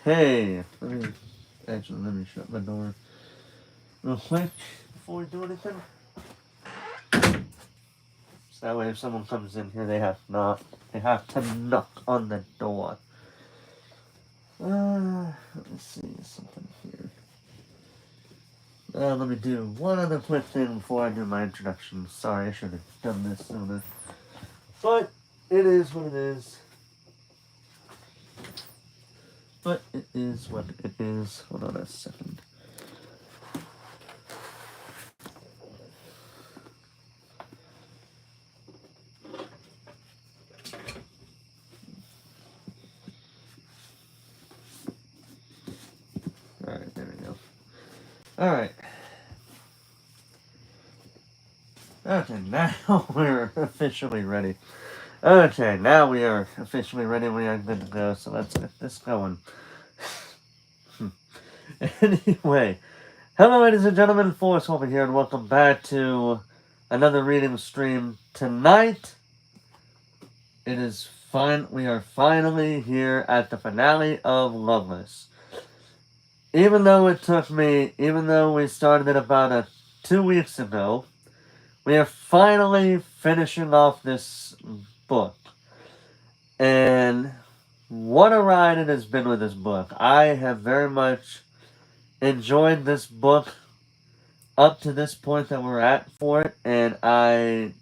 Hey, let me shut my door real quick before we do anything. So that way if someone comes in here, they have to knock on the door. Let me see something here. Let me do one other quick thing before I do my introduction. Sorry, I should have done this sooner. But it is what it is. But it is what it is. Hold on a second. Alright, there we go. Alright. Okay, now we're officially ready. Okay, now we are officially ready. We are good to go, so let's get this going. Anyway, hello ladies and gentlemen, Force over here, and welcome back to another reading stream. Tonight, it is fine. We are finally here at the finale of Loveless. Even though we started it about 2 weeks ago, we are finally finishing off this book. And what a ride it has been with this book. I have very much enjoyed this book up to this point that we're at for it, and I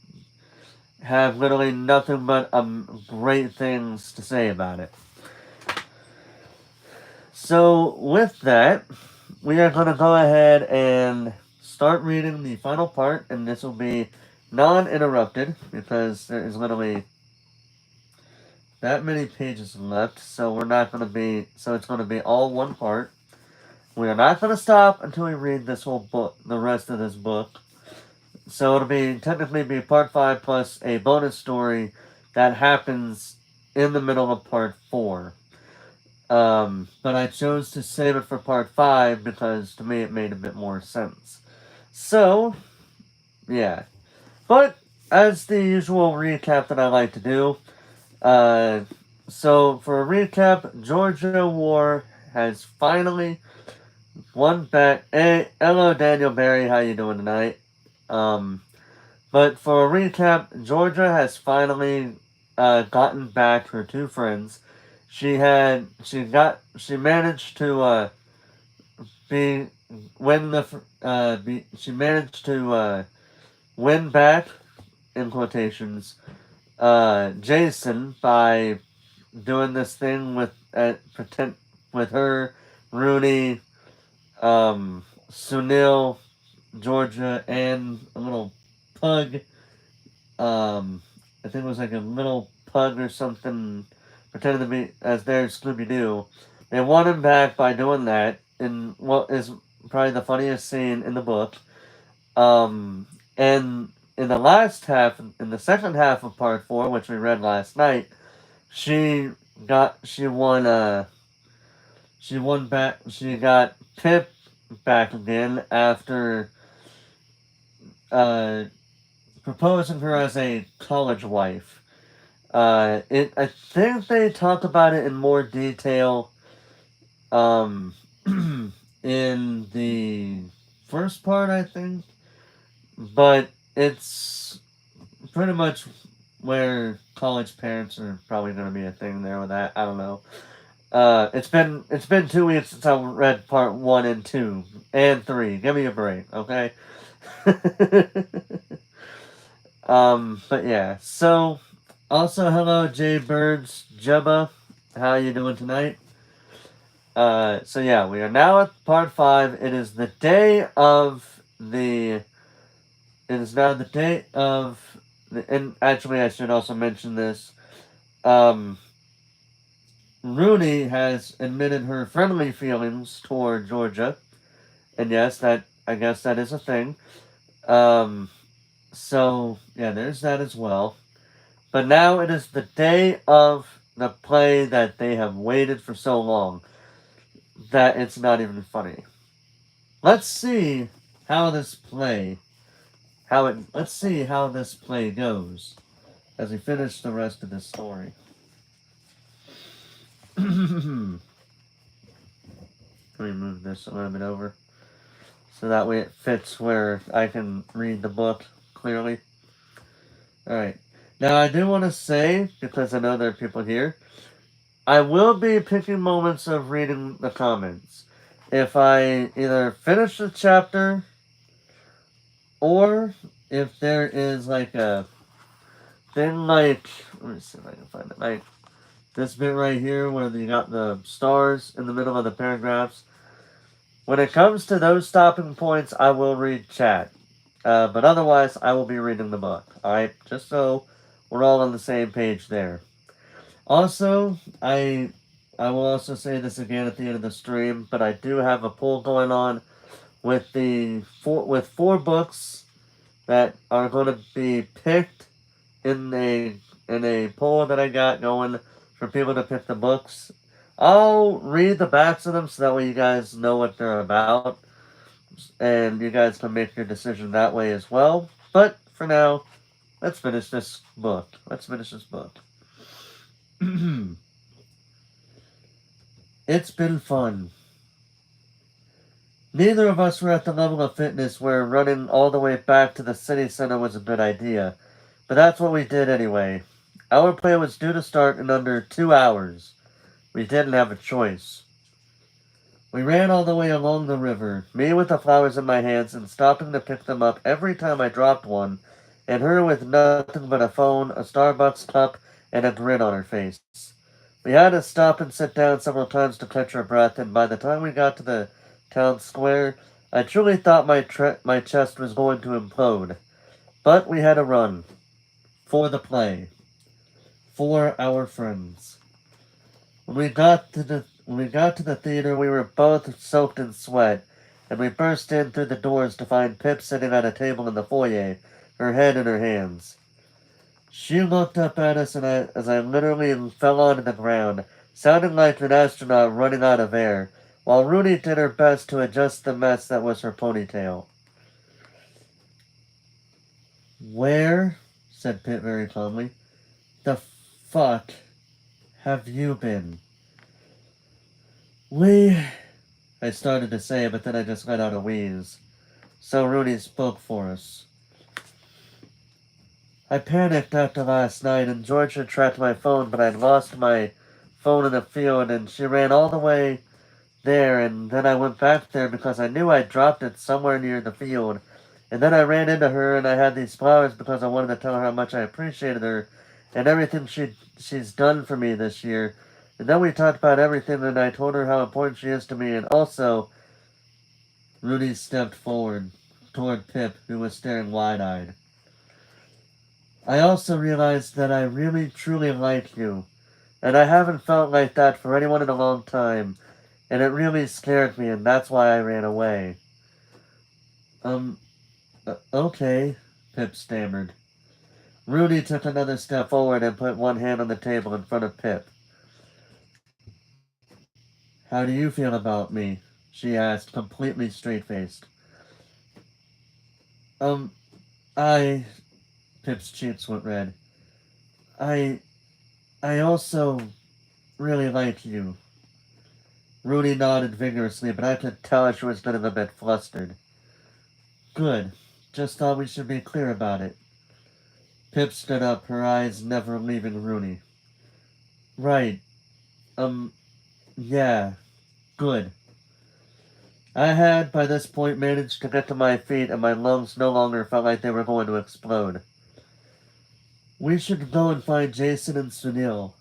have literally nothing but great things to say about it. So with that, we are going to go ahead and start reading the final part, and this will be non-interrupted because there is literally that many pages left, so it's going to be all one part. We are not going to stop until we read this whole book, the rest of this book. So it'll technically be part 5 plus a bonus story that happens in the middle of part 4. But I chose to save it for part 5 because to me it made a bit more sense. So, yeah. But, as the usual recap that I like to do, so for a recap, Georgia War has finally won back. Hey, hello Daniel Barry, how you doing tonight? But for a recap, Georgia has finally gotten back her 2 friends. She managed to win back, in quotations, Jason by doing this thing with her, Rooney, Sunil, Georgia, and a little pug. I think it was like a little pug or something, pretending to be as their Scooby-Doo. They won him back by doing that in what is probably the funniest scene in the book. And in the second half of part 4, which we read last night, she got Pip back again after proposing her as a college wife. I think they talk about it in more detail in the first part, I think. But it's pretty much where college parents are probably going to be a thing there with that. I don't know. It's been 2 weeks since I read part 1 and 2 and 3. Give me a break, okay? But yeah. So, also hello Jay Birds Jebba. How you doing tonight? So yeah, we are now at part 5. It is now the day of and actually I should also mention this. Rooney has admitted her friendly feelings toward Georgia. And yes, I guess that is a thing. So yeah, there's that as well. But now it is the day of the play that they have waited for so long that it's not even funny. Let's see how this play goes as we finish the rest of this story. Let me move this a little bit over. So that way it fits where I can read the book clearly. Alright. Now I do want to say, because I know there are people here, I will be picking moments of reading the comments. If I either finish the chapter, or if there is like a thing like, let me see if I can find it, like this bit right here where you got the stars in the middle of the paragraphs. When it comes to those stopping points, I will read chat. But otherwise, I will be reading the book. Alright? Just so we're all on the same page there. Also, I will also say this again at the end of the stream, but I do have a poll going on with four books that are going to be picked in a poll that I got going for people to pick the books. I'll read the backs of them so that way you guys know what they're about, and you guys can make your decision that way as well. But for now, let's finish this book. It's been fun. Neither of us were at the level of fitness where running all the way back to the city center was a good idea, but that's what we did anyway. Our play was due to start in under 2 hours. We didn't have a choice. We ran all the way along the river, me with the flowers in my hands and stopping to pick them up every time I dropped one, and her with nothing but a phone, a Starbucks cup, and a grin on her face. We had to stop and sit down several times to catch our breath, and by the time we got to the town square, I truly thought my chest was going to implode. But we had to run. For the play. For our friends. When we got to the theater, we were both soaked in sweat, and we burst in through the doors to find Pip sitting at a table in the foyer, her head in her hands. She looked up at us as I literally fell onto the ground, sounding like an astronaut running out of air, while Rooney did her best to adjust the mess that was her ponytail. "Where," said Pip very calmly, "the fuck have you been?" I started to say, but then I just let out a wheeze. So Rooney spoke for us. "I panicked after last night, and George had tracked my phone, but I'd lost my phone in the field, and she ran all the way there, and then I went back there because I knew I'd dropped it somewhere near the field. And then I ran into her, and I had these flowers because I wanted to tell her how much I appreciated her and everything she's done for me this year. And then we talked about everything, and I told her how important she is to me, and also..." Rudy stepped forward toward Pip, who was staring wide-eyed. "I also realized that I really, truly like you, and I haven't felt like that for anyone in a long time, and it really scared me, and that's why I ran away." Okay," Pip stammered. Rudy took another step forward and put one hand on the table in front of Pip. "How do you feel about me?" she asked, completely straight-faced. I... Pip's cheeks went red. I also really like you." Rudy nodded vigorously, but I could tell she was getting a bit flustered. "Good. Just thought we should be clear about it." Pip stood up, her eyes never leaving Rooney. "Right. Yeah. Good." I had, by this point, managed to get to my feet, and my lungs no longer felt like they were going to explode. "We should go and find Jason and Sunil."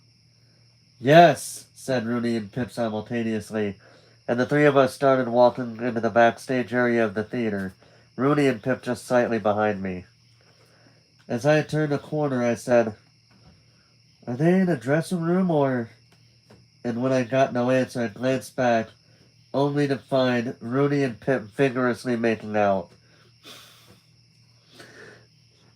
"Yes," said Rooney and Pip simultaneously, and the three of us started walking into the backstage area of the theater, Rooney and Pip just slightly behind me. As I turned a corner, I said, "Are they in a dressing room or..." And when I got no answer, I glanced back, only to find Rooney and Pip vigorously making out.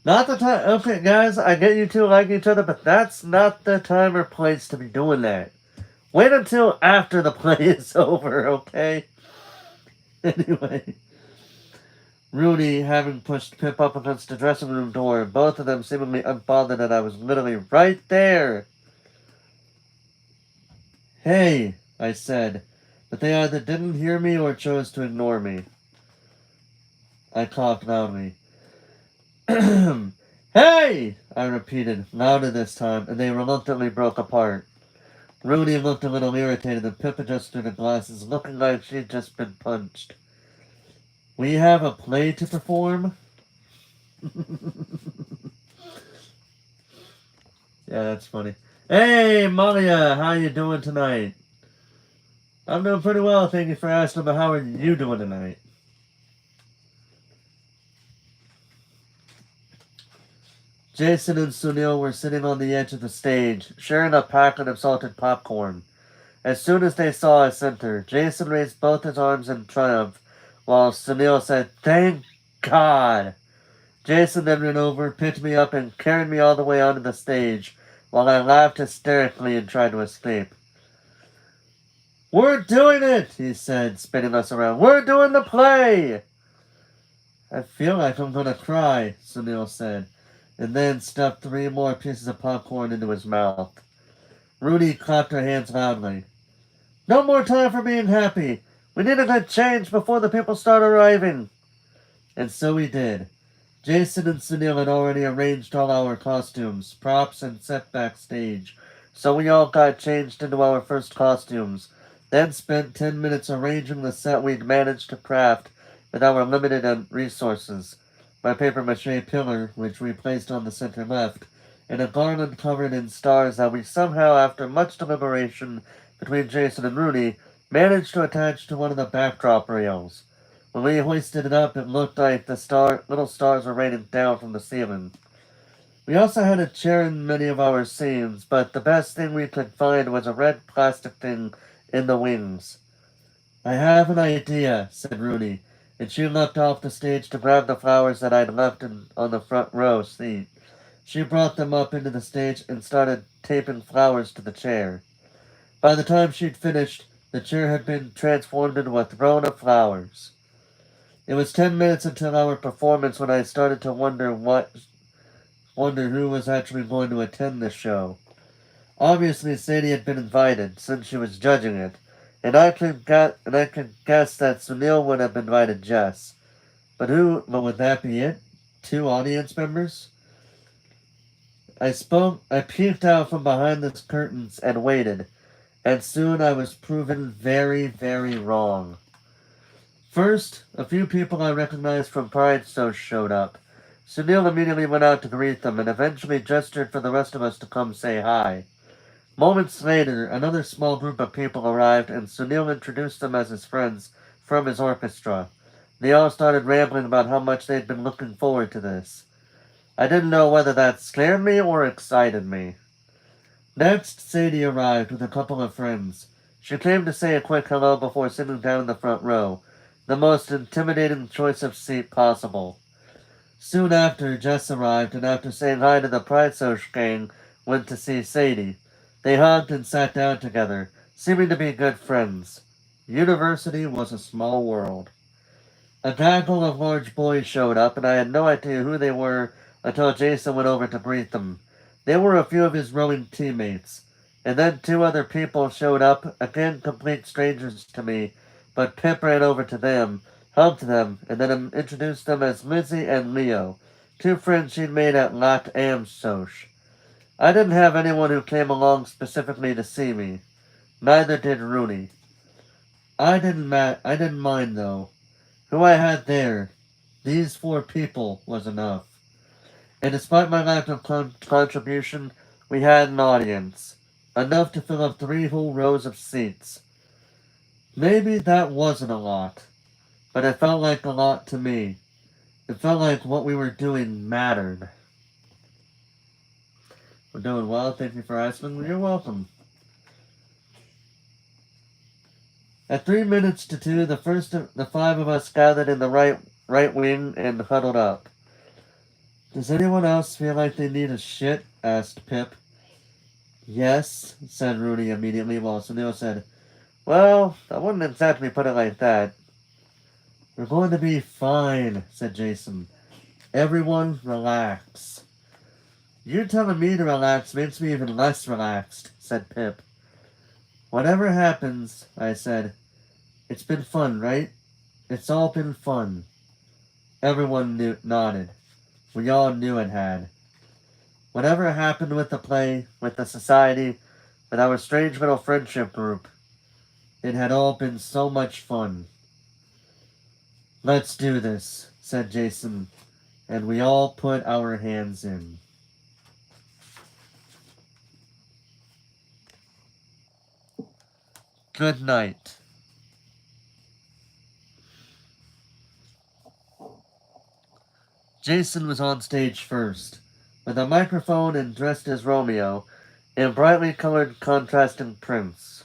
Not the time. Okay, guys, I get you two like each other, but that's not the time or place to be doing that. Wait until after the play is over, okay? Anyway, Rooney, having pushed Pip up against the dressing room door, both of them seemingly unbothered that I was literally right there. "Hey," I said, but they either didn't hear me or chose to ignore me. I coughed loudly. Hey! I repeated, louder this time, and they reluctantly broke apart. Rudy looked a little irritated, and Pip adjusted her glasses, looking like she'd just been punched. We have a play to perform? Yeah, that's funny. Hey, Malia, how you doing tonight? I'm doing pretty well, thank you for asking, but how are you doing tonight? Jason and Sunil were sitting on the edge of the stage, sharing a packet of salted popcorn. As soon as they saw us enter, Jason raised both his arms in triumph, while Sunil said, "Thank God!" Jason then ran over, picked me up, and carried me all the way onto the stage, while I laughed hysterically and tried to escape. "We're doing it!" he said, spinning us around. "We're doing the play!" "I feel like I'm gonna cry," Sunil said, and then stuffed 3 more pieces of popcorn into his mouth. Rudy clapped her hands loudly. "No more time for being happy! We need a good change before the people start arriving!" And so we did. Jason and Sunil had already arranged all our costumes, props, and set backstage, so we all got changed into our first costumes, then spent 10 minutes arranging the set we'd managed to craft with our limited resources. My papier-mâché pillar, which we placed on the center left, and a garland covered in stars that we somehow, after much deliberation between Jason and Rudy, managed to attach to one of the backdrop rails. When we hoisted it up, it looked like the little stars were raining down from the ceiling. We also had a chair in many of our scenes, but the best thing we could find was a red plastic thing in the wings. "I have an idea," said Rudy, and she leapt off the stage to grab the flowers that I'd left on the front row seat. She brought them up into the stage and started taping flowers to the chair. By the time she'd finished, the chair had been transformed into a throne of flowers. It was 10 minutes until our performance when I started to wonder who was actually going to attend the show. Obviously, Sadie had been invited, since she was judging it, and I could guess that Sunil would have invited Jess. But would that be it? 2 audience members? I peeked out from behind the curtains and waited, and soon I was proven very, very wrong. First, a few people I recognized from Pride Show showed up. Sunil immediately went out to greet them and eventually gestured for the rest of us to come say hi. Moments later, another small group of people arrived and Sunil introduced them as his friends from his orchestra. They all started rambling about how much they'd been looking forward to this. I didn't know whether that scared me or excited me. Next, Sadie arrived with a couple of friends. She came to say a quick hello before sitting down in the front row, the most intimidating choice of seat possible. Soon after, Jess arrived, and after saying hi to the Pride Social gang, went to see Sadie. They hugged and sat down together, seeming to be good friends. University was a small world. A gaggle of large boys showed up, and I had no idea who they were until Jason went over to greet them. They were a few of his rowing teammates. And then 2 other people showed up, again complete strangers to me, but Pip ran over to them, hugged them, and then introduced them as Lizzie and Leo, 2 friends she'd made at Lat Am Soch. I didn't have anyone who came along specifically to see me. Neither did Rooney. I didn't mind, though. Who I had there, these 4 people, was enough. And despite my lack of contribution, we had an audience. Enough to fill up 3 whole rows of seats. Maybe that wasn't a lot, but it felt like a lot to me. It felt like what we were doing mattered. We're doing well, thank you for asking. You're welcome. At 3 minutes to 2, the 5 of us gathered in the right wing and huddled up. "Does anyone else feel like they need a shit?" asked Pip. "Yes," said Rudy immediately, while Sunil said, "Well, I wouldn't exactly put it like that." "We're going to be fine," said Jason. "Everyone relax." "You telling me to relax makes me even less relaxed," said Pip. "Whatever happens," I said, It's been fun, right? It's all been fun. Everyone nodded. We all knew it had. Whatever happened with the play, with the society, with our strange little friendship group, it had all been so much fun. Let's do this, said Jason, and we all put our hands in. Good night. Jason was on stage first, with a microphone and dressed as Romeo, in brightly colored contrasting prints.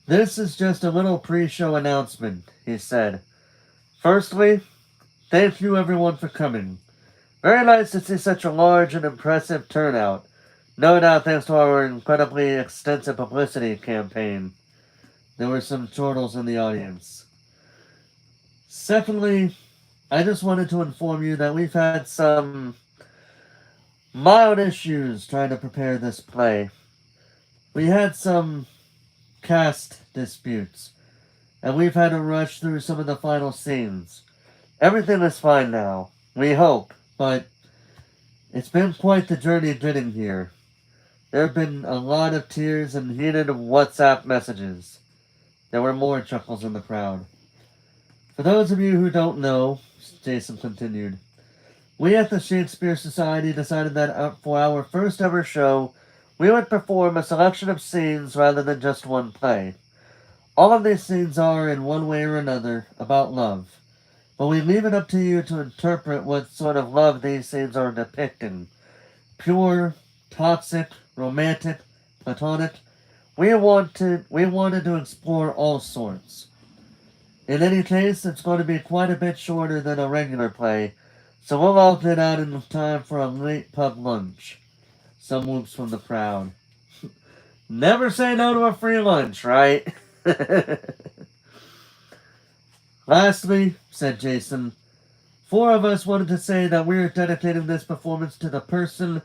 This is just a little pre-show announcement, he said. Firstly, thank you everyone for coming. Very nice to see such a large and impressive turnout. No doubt thanks to our incredibly extensive publicity campaign. There were some chortles in the audience. Secondly, I just wanted to inform you that we've had some mild issues trying to prepare this play. We had some cast disputes, and we've had to rush through some of the final scenes. Everything is fine now, we hope, but it's been quite the journey getting here. There have been a lot of tears and heated WhatsApp messages. There were more chuckles in the crowd. For those of you who don't know, Jason continued, we at the Shakespeare Society decided that for our first ever show, we would perform a selection of scenes rather than just one play. All of these scenes are, in one way or another, about love. But we leave it up to you to interpret what sort of love these scenes are depicting. Pure, toxic, romantic, platonic. We wanted to explore all sorts. In any case, it's going to be quite a bit shorter than a regular play, so we'll all get out in time for a late pub lunch. Some whoops from the crowd. Never say no to a free lunch, right? Lastly, said Jason, 4 of us wanted to say that we are dedicating this performance to the person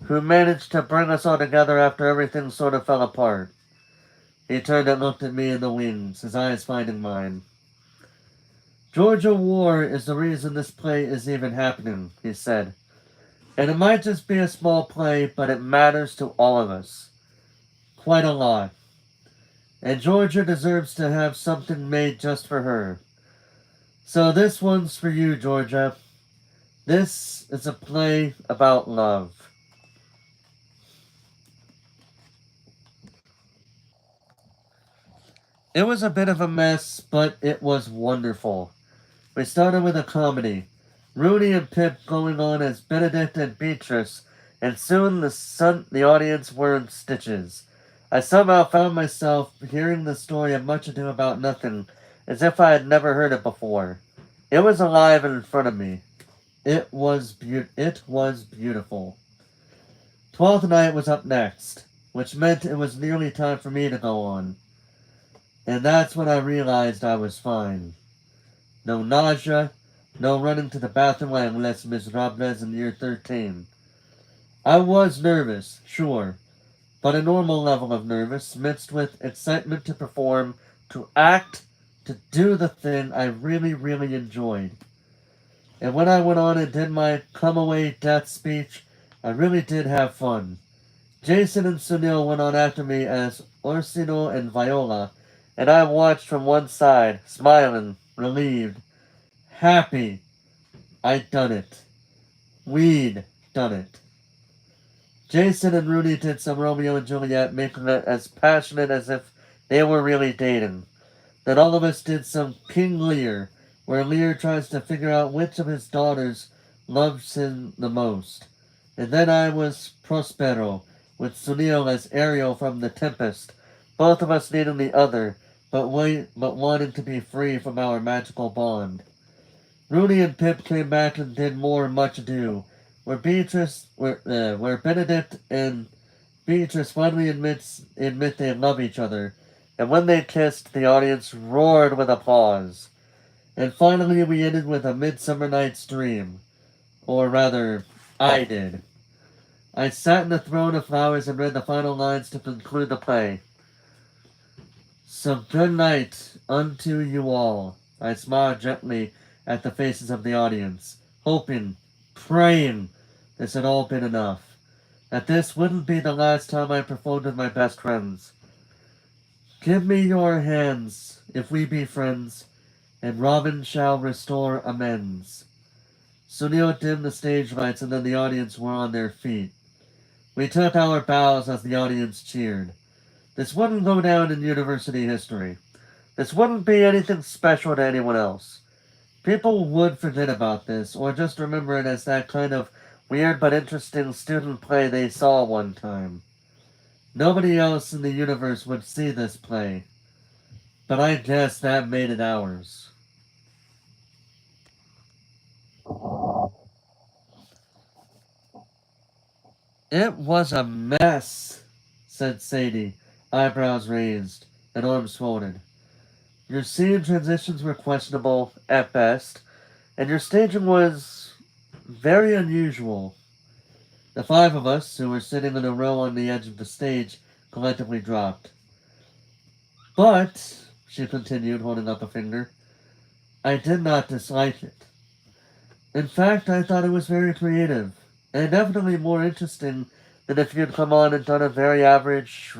who managed to bring us all together after everything sort of fell apart. He turned and looked at me in the wings, his eyes finding mine. Georgia War is the reason this play is even happening, he said. And it might just be a small play, but it matters to all of us. Quite a lot. And Georgia deserves to have something made just for her. So this one's for you, Georgia. This is a play about love. It was a bit of a mess, but it was wonderful. We started with a comedy. Rudy and Pip going on as Benedict and Beatrice, and soon the audience were in stitches. I somehow found myself hearing the story of Much Ado About Nothing, as if I had never heard it before. It was alive and in front of me. It was beautiful. 12th Night was up next, which meant it was nearly time for me to go on. And that's when I realized I was fine. No nausea, no running to the bathroom like Les Miserables in year 13. I was nervous, sure, but a normal level of nervous, mixed with excitement to perform, to act, to do the thing I really, really enjoyed. And when I went on and did my come-away death speech, I really did have fun. Jason and Sunil went on after me as Orsino and Viola, and I watched from one side, smiling, relieved, happy. I'd done it. We'd done it. Jason and Rudy did some Romeo and Juliet, making it as passionate as if they were really dating. Then all of us did some King Lear, where Lear tries to figure out which of his daughters loves him the most. And then I was Prospero, with Sunil as Ariel from The Tempest, both of us needing the other, but wanting to be free from our magical bond. Rudy and Pip came back and did more Much Ado, where Benedict and Beatrice finally admit they love each other, and when they kissed, the audience roared with applause. And finally we ended with A Midsummer Night's Dream. Or rather, I did. I sat in the throne of flowers and read the final lines to conclude the play. So good night unto you all. I smiled gently at the faces of the audience, hoping, praying this had all been enough. That this wouldn't be the last time I performed with my best friends. Give me your hands, if we be friends, and Robin shall restore amends. Sunil dimmed the stage lights and then the audience were on their feet. We took our bows as the audience cheered. This wouldn't go down in university history. This wouldn't be anything special to anyone else. People would forget about this, or just remember it as that kind of weird but interesting student play they saw one time. Nobody else in the universe would see this play, but I guess that made it ours. It was a mess, said Sadie, eyebrows raised and arms folded. Your scene transitions were questionable at best, and your staging was very unusual. The five of us, who were sitting in a row on the edge of the stage, collectively dropped. But, she continued, holding up a finger, I did not dislike it. In fact, I thought it was very creative, and definitely more interesting than if you'd come on and done a very average,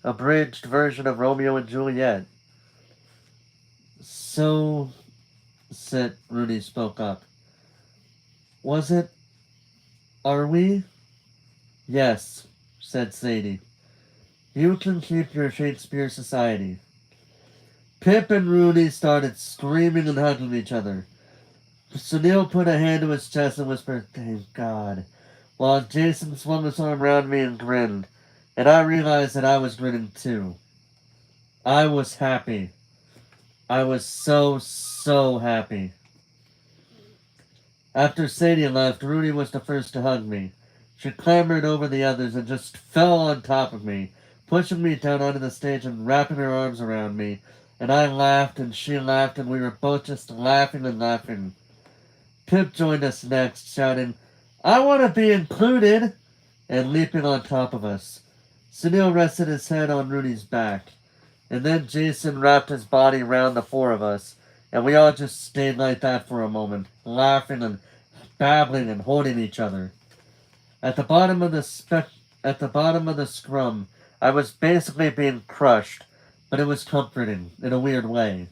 abridged version of Romeo and Juliet. So, said Rudy spoke up. Was it? Are we? Yes, said Sadie. You can keep your Shakespeare Society. Pip and Rudy started screaming and hugging each other. Sunil put a hand to his chest and whispered, Thank God, while Jason swung his arm around me and grinned, and I realized that I was grinning too. I was happy. I was so happy. After Sadie left, Rudy was the first to hug me. She clambered over the others and just fell on top of me, pushing me down onto the stage and wrapping her arms around me. And I laughed and she laughed and we were both just laughing and laughing. Pip joined us next, shouting, I want to be included! And leaping on top of us. Sunil rested his head on Rudy's back. And then Jason wrapped his body round the four of us, and we all just stayed like that for a moment, laughing and babbling and holding each other. At the bottom of the scrum, I was basically being crushed, but it was comforting in a weird way.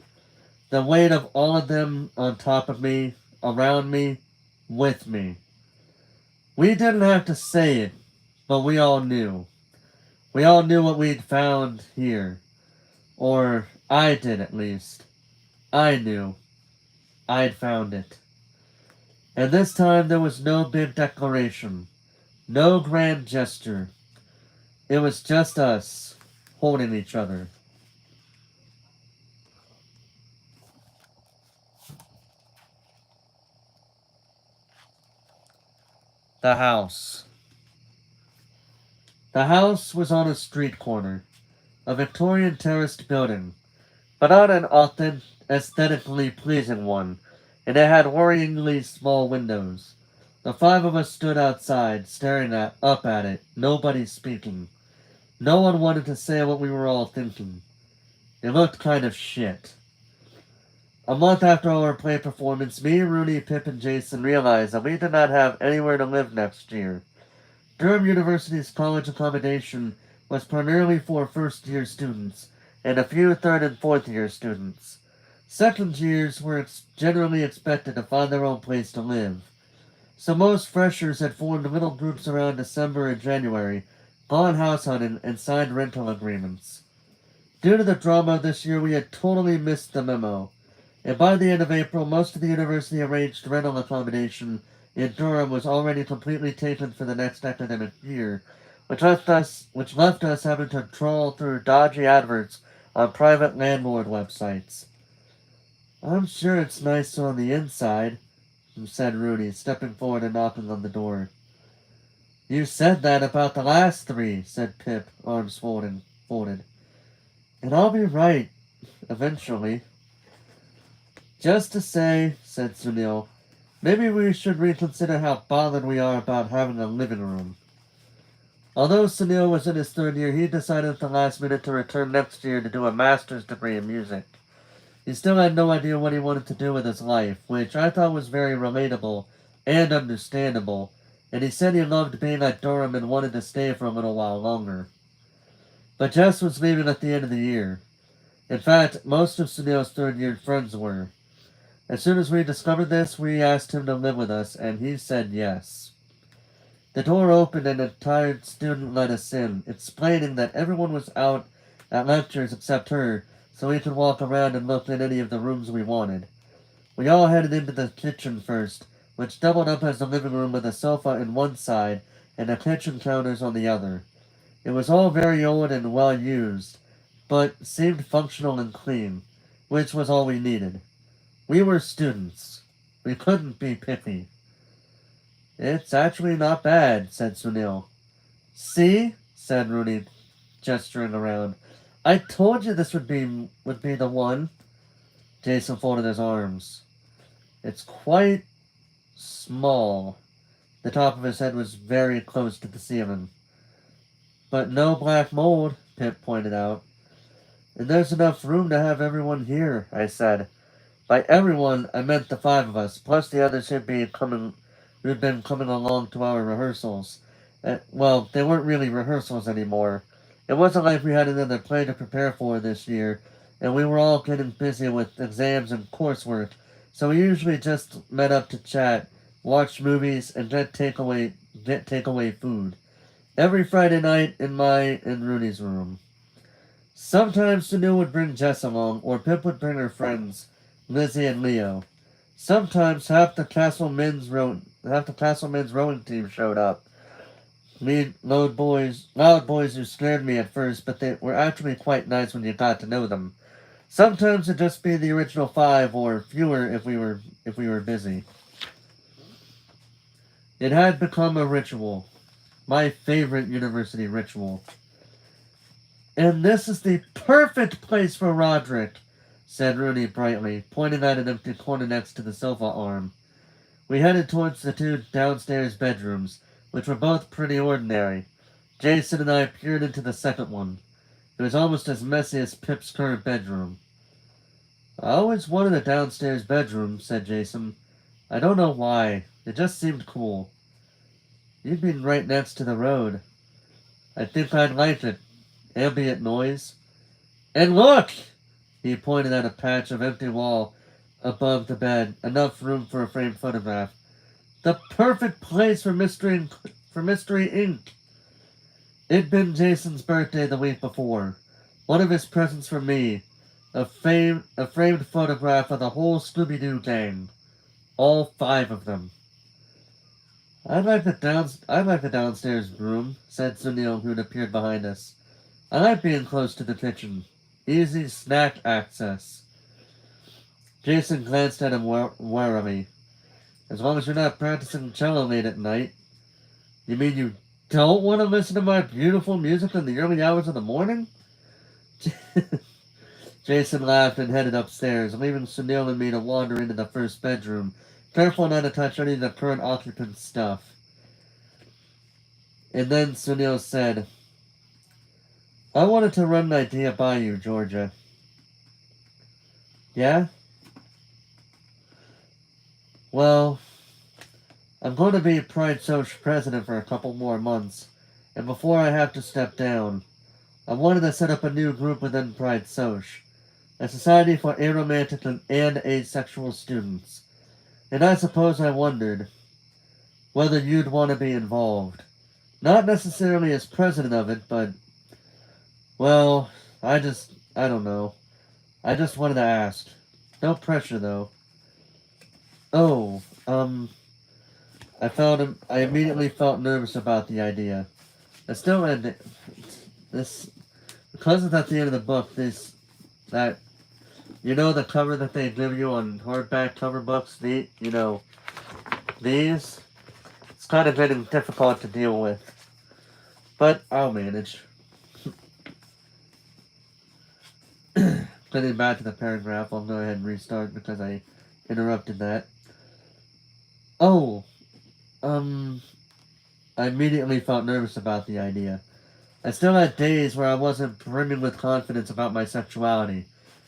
The weight of all of them on top of me, around me, with me. We didn't have to say it, but we all knew. We all knew what we'd found here. Or I did, at least. I knew. I'd found it. And this time there was no big declaration. No grand gesture. It was just us, holding each other. The house. The house was on a street corner. A Victorian terraced building, but not an aesthetically pleasing one, and it had worryingly small windows. The five of us stood outside, staring up at it, nobody speaking. No one wanted to say what we were all thinking. It looked kind of shit. A month after our play performance, me, Rooney, Pip, and Jason realized that we did not have anywhere to live next year. Durham University's college accommodation was primarily for first-year students, and a few third and fourth-year students. Second years were generally expected to find their own place to live. So most freshers had formed little groups around December and January, gone house hunting, and signed rental agreements. Due to the drama of this year, we had totally missed the memo, and by the end of April, most of the university arranged rental accommodation in Durham was already completely taken for the next academic year, which left us having to trawl through dodgy adverts on private landlord websites. I'm sure it's nice on the inside, said Rudy, stepping forward and knocking on the door. You said that about the last three, said Pip, arms folded. And I'll be right, eventually. Just to say, said Sunil, maybe we should reconsider how bothered we are about having a living room. Although Sunil was in his third year, he decided at the last minute to return next year to do a master's degree in music. He still had no idea what he wanted to do with his life, which I thought was very relatable and understandable, and he said he loved being at Durham and wanted to stay for a little while longer. But Jess was leaving at the end of the year. In fact, most of Sunil's third year friends were. As soon as we discovered this, we asked him to live with us, and he said yes. The door opened and a tired student let us in, explaining that everyone was out at lectures except her, so we could walk around and look in any of the rooms we wanted. We all headed into the kitchen first, which doubled up as a living room with a sofa on one side and the kitchen counters on the other. It was all very old and well used, but seemed functional and clean, which was all we needed. We were students. We couldn't be picky. It's actually not bad, said Sunil. See? Said Rooney, gesturing around. I told you this would be the one. Jason folded his arms. It's quite small. The top of his head was very close to the ceiling. But no black mold, Pip pointed out. And there's enough room to have everyone here, I said. By everyone, I meant the five of us, plus the others who'd been coming along to our rehearsals. Well, they weren't really rehearsals anymore. It wasn't like we had another play to prepare for this year, and we were all getting busy with exams and coursework, so we usually just met up to chat, watch movies, and get takeaway food. Every Friday night in my and Rooney's room. Sometimes Sanu would bring Jess along, or Pip would bring her friends, Lizzie and Leo. Sometimes half the Castle men's rowing team showed up. Loud boys who scared me at first, but they were actually quite nice when you got to know them. Sometimes it'd just be the original five, or fewer if we were busy. It had become a ritual, my favorite university ritual. And this is the perfect place for Roderick, said Rooney brightly, pointing at an empty corner next to the sofa arm. We headed towards the two downstairs bedrooms, which were both pretty ordinary. Jason and I peered into the second one. It was almost as messy as Pip's current bedroom. I always wanted a downstairs bedroom, said Jason. I don't know why. It just seemed cool. You'd be right next to the road. I think I'd like it. Ambient noise. And look! He pointed at a patch of empty wall above the bed, enough room for a framed photograph. The perfect place for Mystery Ink. It'd been Jason's birthday the week before. One of his presents for me. A framed photograph of the whole Scooby-Doo gang. All five of them. I'd like the downstairs room, said Sunil, who'd appeared behind us. I like being close to the kitchen. Easy snack access. Jason glanced at him warily. As long as you're not practicing cello late at night. You mean you don't want to listen to my beautiful music in the early hours of the morning? Jason laughed and headed upstairs, leaving Sunil and me to wander into the first bedroom, careful not to touch any of the current occupants' stuff. And then Sunil said, I wanted to run an idea by you, Georgia. Yeah? Well, I'm going to be Pride Soch president for a couple more months, and before I have to step down, I wanted to set up a new group within Pride Soch, a society for aromantic and asexual students. And I suppose I wondered whether you'd want to be involved. Not necessarily as president of it, but, well, I don't know. I just wanted to ask. No pressure, though. Oh, I immediately felt nervous about the idea. I still had this, because it's at the end of the book, that, the cover that they give you on hardback cover books, these, it's kind of getting difficult to deal with. But I'll manage. Getting back to the paragraph, I'll go ahead and restart because I interrupted that. Oh, I immediately felt nervous about the idea. I still had days where I wasn't brimming with confidence about my sexuality,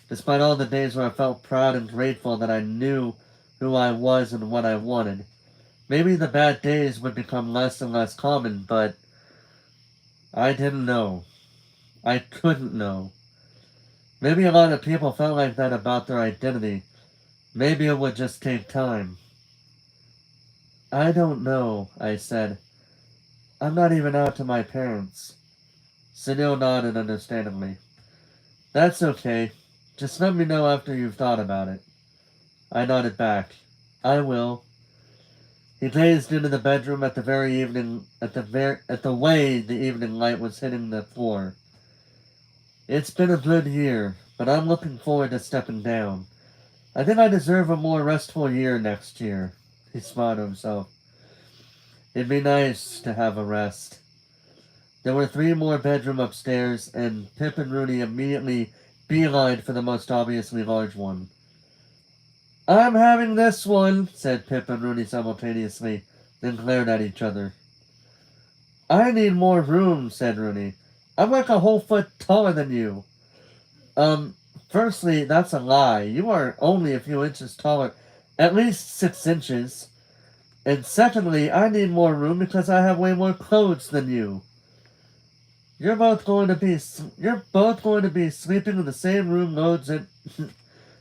despite all the days where I felt proud and grateful that I knew who I was and what I wanted. Maybe the bad days would become less and less common, but I didn't know. I couldn't know. Maybe a lot of people felt like that about their identity. Maybe it would just take time. I don't know, I said. I'm not even out to my parents. Sunil nodded understandingly. That's okay. Just let me know after you've thought about it. I nodded back. I will. He gazed into the bedroom at the way the evening light was hitting the floor. It's been a good year, but I'm looking forward to stepping down. I think I deserve a more restful year next year. He smiled to himself. It'd be nice to have a rest. There were 3 more bedrooms upstairs, and Pip and Rooney immediately beelined for the most obviously large one. I'm having this one, said Pip and Rooney simultaneously, then glared at each other. I need more room, said Rooney. I'm like a whole foot taller than you. Firstly, that's a lie. You are only a few inches taller, at least 6 inches. And secondly, I need more room because I have way more clothes than you. You're both going to be sleeping in the same room loads and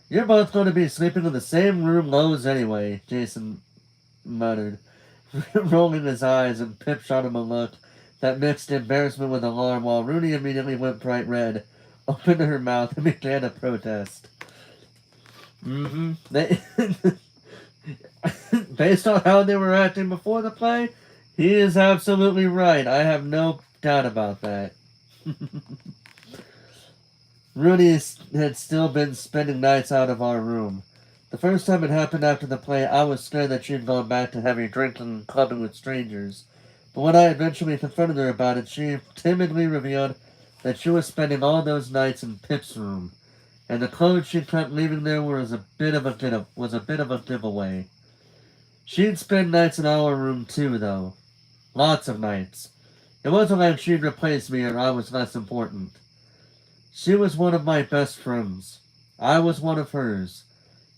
you're both going to be sleeping in the same room loads anyway, Jason muttered, rolling his eyes, and Pip shot him a look that mixed embarrassment with alarm while Rooney immediately went bright red, opened her mouth, and began to protest. Based on how they were acting before the play, he is absolutely right. I have no doubt about that. Rooney had still been spending nights out of our room. The first time it happened after the play, I was scared that she had gone back to heavy drinking and clubbing with strangers. But when I eventually confronted her about it, she timidly revealed that she was spending all those nights in Pip's room, and the clothes she kept leaving there was a bit of a giveaway. She'd spend nights in our room too, though. Lots of nights. It wasn't like she'd replace me or I was less important. She was one of my best friends. I was one of hers,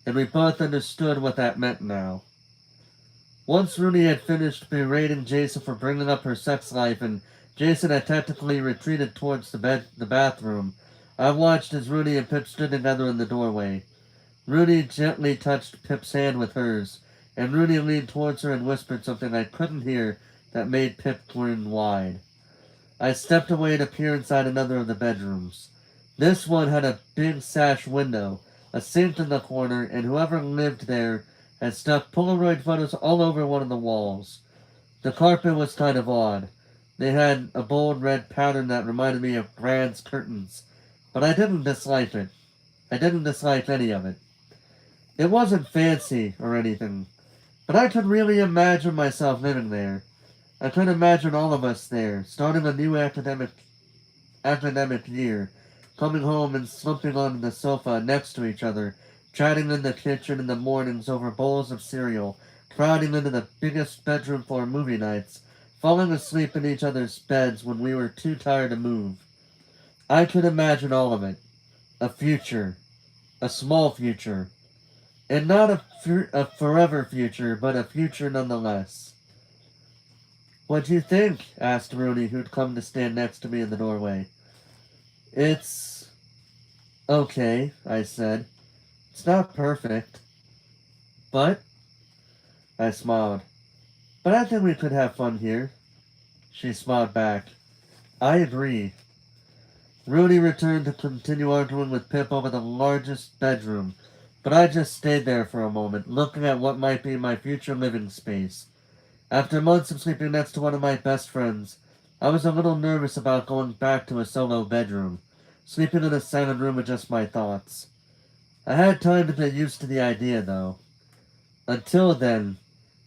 and we both understood what that meant now. Once Rooney had finished berating Jason for bringing up her sex life and Jason had technically retreated towards the bathroom, I watched as Rooney and Pip stood together in the doorway. Rooney gently touched Pip's hand with hers, and Rooney leaned towards her and whispered something I couldn't hear that made Pip grin wide. I stepped away to peer inside another of the bedrooms. This one had a big sash window, a sink in the corner, and whoever lived there had stuck Polaroid photos all over one of the walls. The carpet was kind of odd. They had a bold red pattern that reminded me of Grand's curtains, but I didn't dislike it. I didn't dislike any of it. It wasn't fancy or anything, but I could really imagine myself living there. I could imagine all of us there, starting a new academic year, coming home and slumping on the sofa next to each other, chatting in the kitchen in the mornings over bowls of cereal, crowding into the biggest bedroom for movie nights, falling asleep in each other's beds when we were too tired to move. I could imagine all of it. A future. A small future. And not a forever future, but a future nonetheless. What do you think? Asked Rooney, who'd come to stand next to me in the doorway. It's okay, I said. It's not perfect. But, I smiled. But I think we could have fun here. She smiled back. I agree. Rooney returned to continue arguing with Pip over the largest bedroom, but I just stayed there for a moment, looking at what might be my future living space. After months of sleeping next to one of my best friends, I was a little nervous about going back to a solo bedroom, sleeping in a silent room with just my thoughts. I had time to get used to the idea, though. Until then,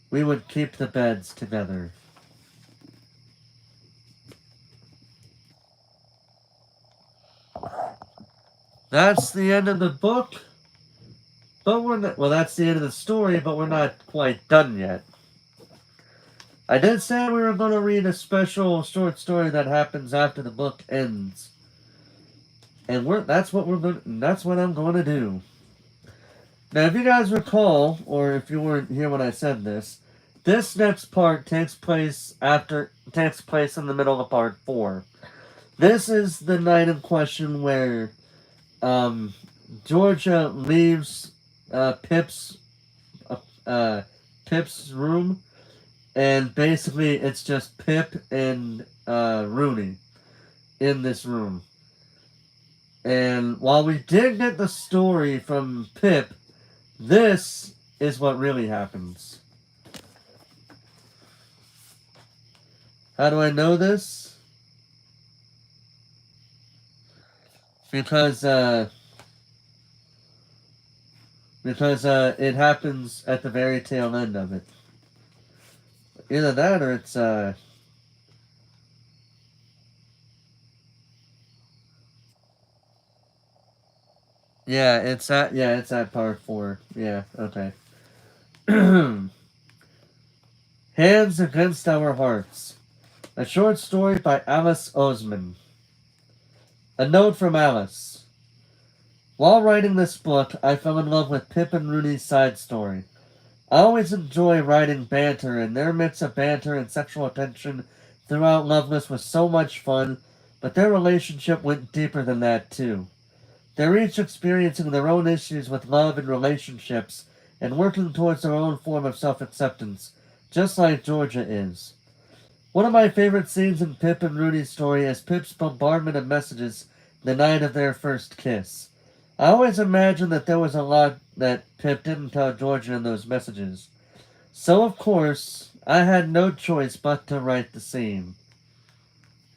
we would keep the beds together. That's the end of the book, but we're not, well, that's the end of the story, but we're not quite done yet. I did say we were going to read a special short story that happens after the book ends. And that's what I'm going to do. Now, if you guys recall, or if you weren't here when I said this next part takes place in the middle of part 4. This is the night in question where Georgia leaves Pip's Pip's room, and basically it's just Pip and Rooney in this room. And while we did get the story from Pip, this is what really happens. How do I know this? Because it happens at the very tail end of it. Either that or it's it's at part 4. Yeah, okay. Hands Against Our Hearts. A short story by Alice Oseman. A note from Alice. While writing this book, I fell in love with Pip and Rooney's side story. I always enjoy writing banter, and their mix of banter and sexual attention throughout Loveless was so much fun, but their relationship went deeper than that too. They're each experiencing their own issues with love and relationships, and working towards their own form of self-acceptance, just like Georgia is. One of my favorite scenes in Pip and Rooney's story is Pip's bombardment of messages the night of their first kiss. I always imagined that there was a lot that Pip didn't tell Georgia in those messages. So, of course, I had no choice but to write the scene.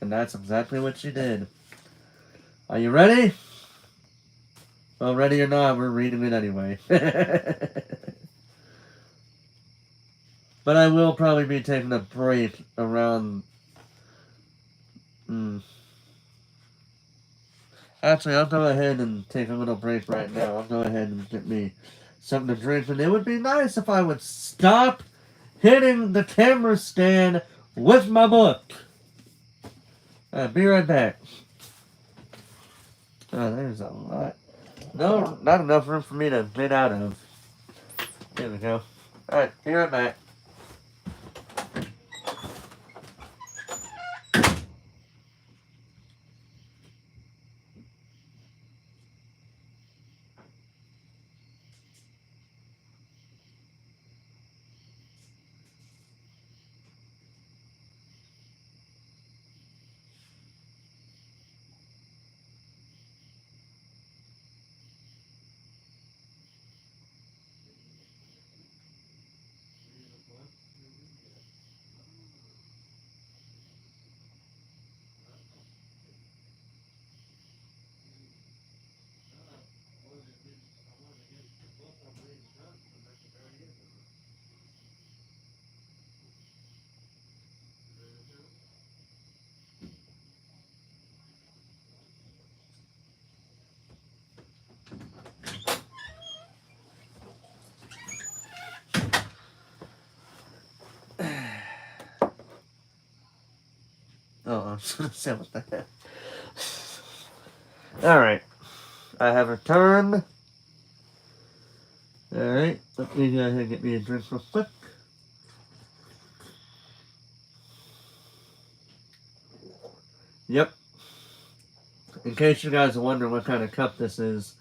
And that's exactly what she did. Are you ready? Well, ready or not, we're reading it anyway. But I will probably be taking a break around... Actually, I'll go ahead and take a little break right now. I'll go ahead and get me something to drink. And it would be nice if I would stop hitting the camera stand with my book. Be right back. Oh, there's a lot. No, not enough room for me to get out of. There we go. Alright, be right back. Oh, I was gonna say what the heck. Alright. I have returned. Alright, let me go ahead and get me a drink real quick. Yep. In case you guys are wondering what kind of cup this is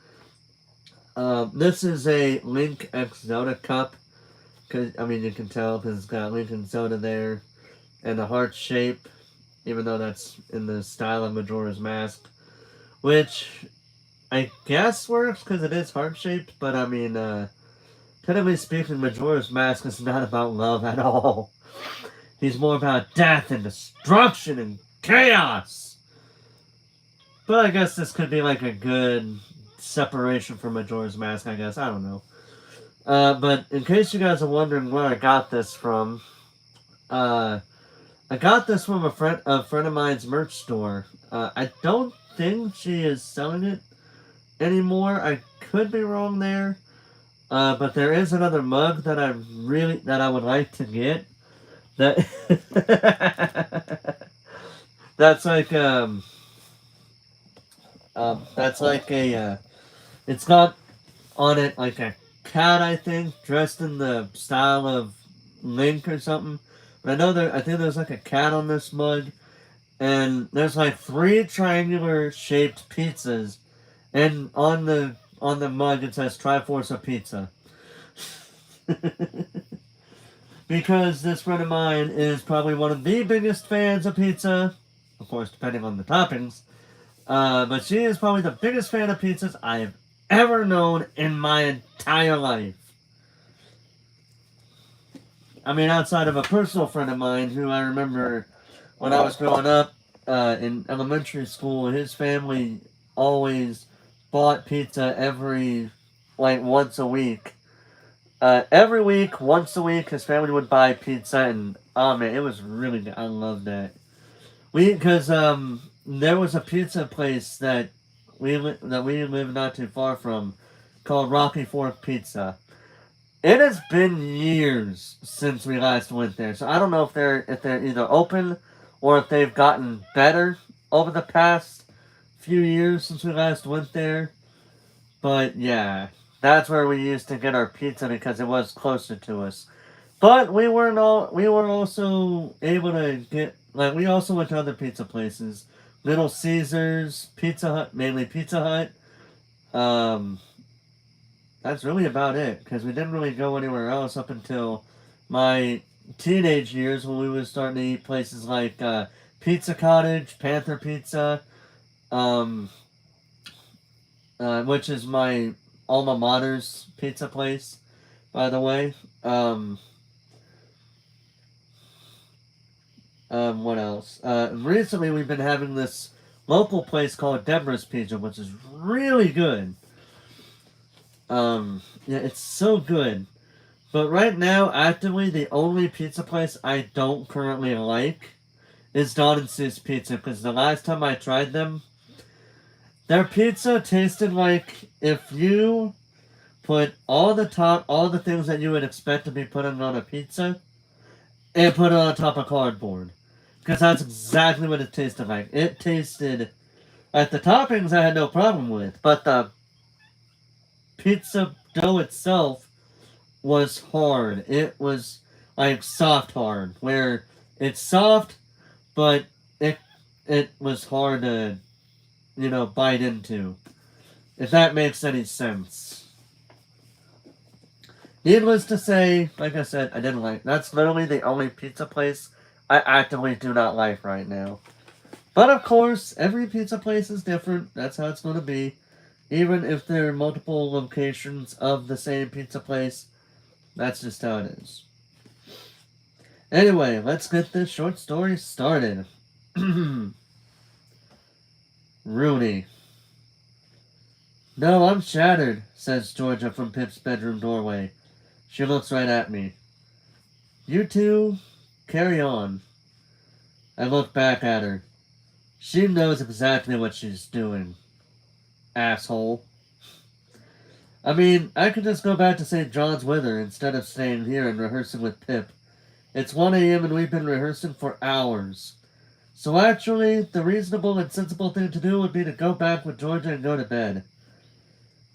is a Link X Zelda cup. Cause, I mean, you can tell because it's got Link and Zelda there. And the heart shape, even though that's in the style of Majora's Mask. Which I guess works because it is heart-shaped, but I mean, technically speaking, Majora's Mask is not about love at all. He's more about death and destruction and chaos. But I guess this could be like a good separation from Majora's Mask, I guess. I don't know. But in case you guys are wondering where I got this from, I got this from a friend of mine's merch store. I don't think she is selling it anymore. I could be wrong there. But there is another mug that I would like to get. That that's like that's like a it's got on it like a cat, I think, dressed in the style of Link or something. But I think there's like a cat on this mug, and there's like three triangular shaped pizzas, and on the mug it says Triforce Pizza. Because this friend of mine is probably one of the biggest fans of pizza, of course, depending on the toppings. But she is probably the biggest fan of pizzas I have ever known in my entire life. I mean, outside of a personal friend of mine who I remember when I was growing up in elementary school, his family always bought pizza once a week. Every week, once a week, his family would buy pizza, and oh man, it was really good. I love that. Because there was a pizza place that we live not too far from, called Rocky Fork Pizza. It has been years since we last went there, so I don't know if they're either open or if they've gotten better over the past few years since we last went there. But yeah, that's where we used to get our pizza because it was closer to us. But we were also able to get, like, we also went to other pizza places. Little Caesars, Pizza Hut, mainly Pizza Hut. Um, that's really about it because we didn't really go anywhere else up until my teenage years when we were starting to eat places like Pizza Cottage, Panther Pizza, um, which is my alma mater's pizza place, by the way. What else? Recently we've been having this local place called Deborah's Pizza, which is really good. Yeah, it's so good. But right now, actively, the only pizza place I don't currently like is Don and Sue's Pizza, because the last time I tried them, their pizza tasted like if you put all the things that you would expect to be put on a pizza, and put it on top of cardboard. Because that's exactly what it tasted like. It tasted, like, the toppings I had no problem with, but the pizza dough itself was hard. It was like soft hard, where it's soft, but it it was hard to, bite into. If that makes any sense. Needless to say, like I said, I didn't like. That's literally the only pizza place I actively do not like right now. But of course, every pizza place is different. That's how it's going to be. Even if there are multiple locations of the same pizza place, that's just how it is. Anyway, let's get this short story started. Rooney. No, I'm shattered, says Georgia from Pip's bedroom doorway. She looks right at me. You two, carry on. I look back at her. She knows exactly what she's doing. Asshole. I mean, I could just go back to St. John's with her instead of staying here and rehearsing with Pip. It's 1 a.m. and we've been rehearsing for hours. So actually, the reasonable and sensible thing to do would be to go back with Georgia and go to bed.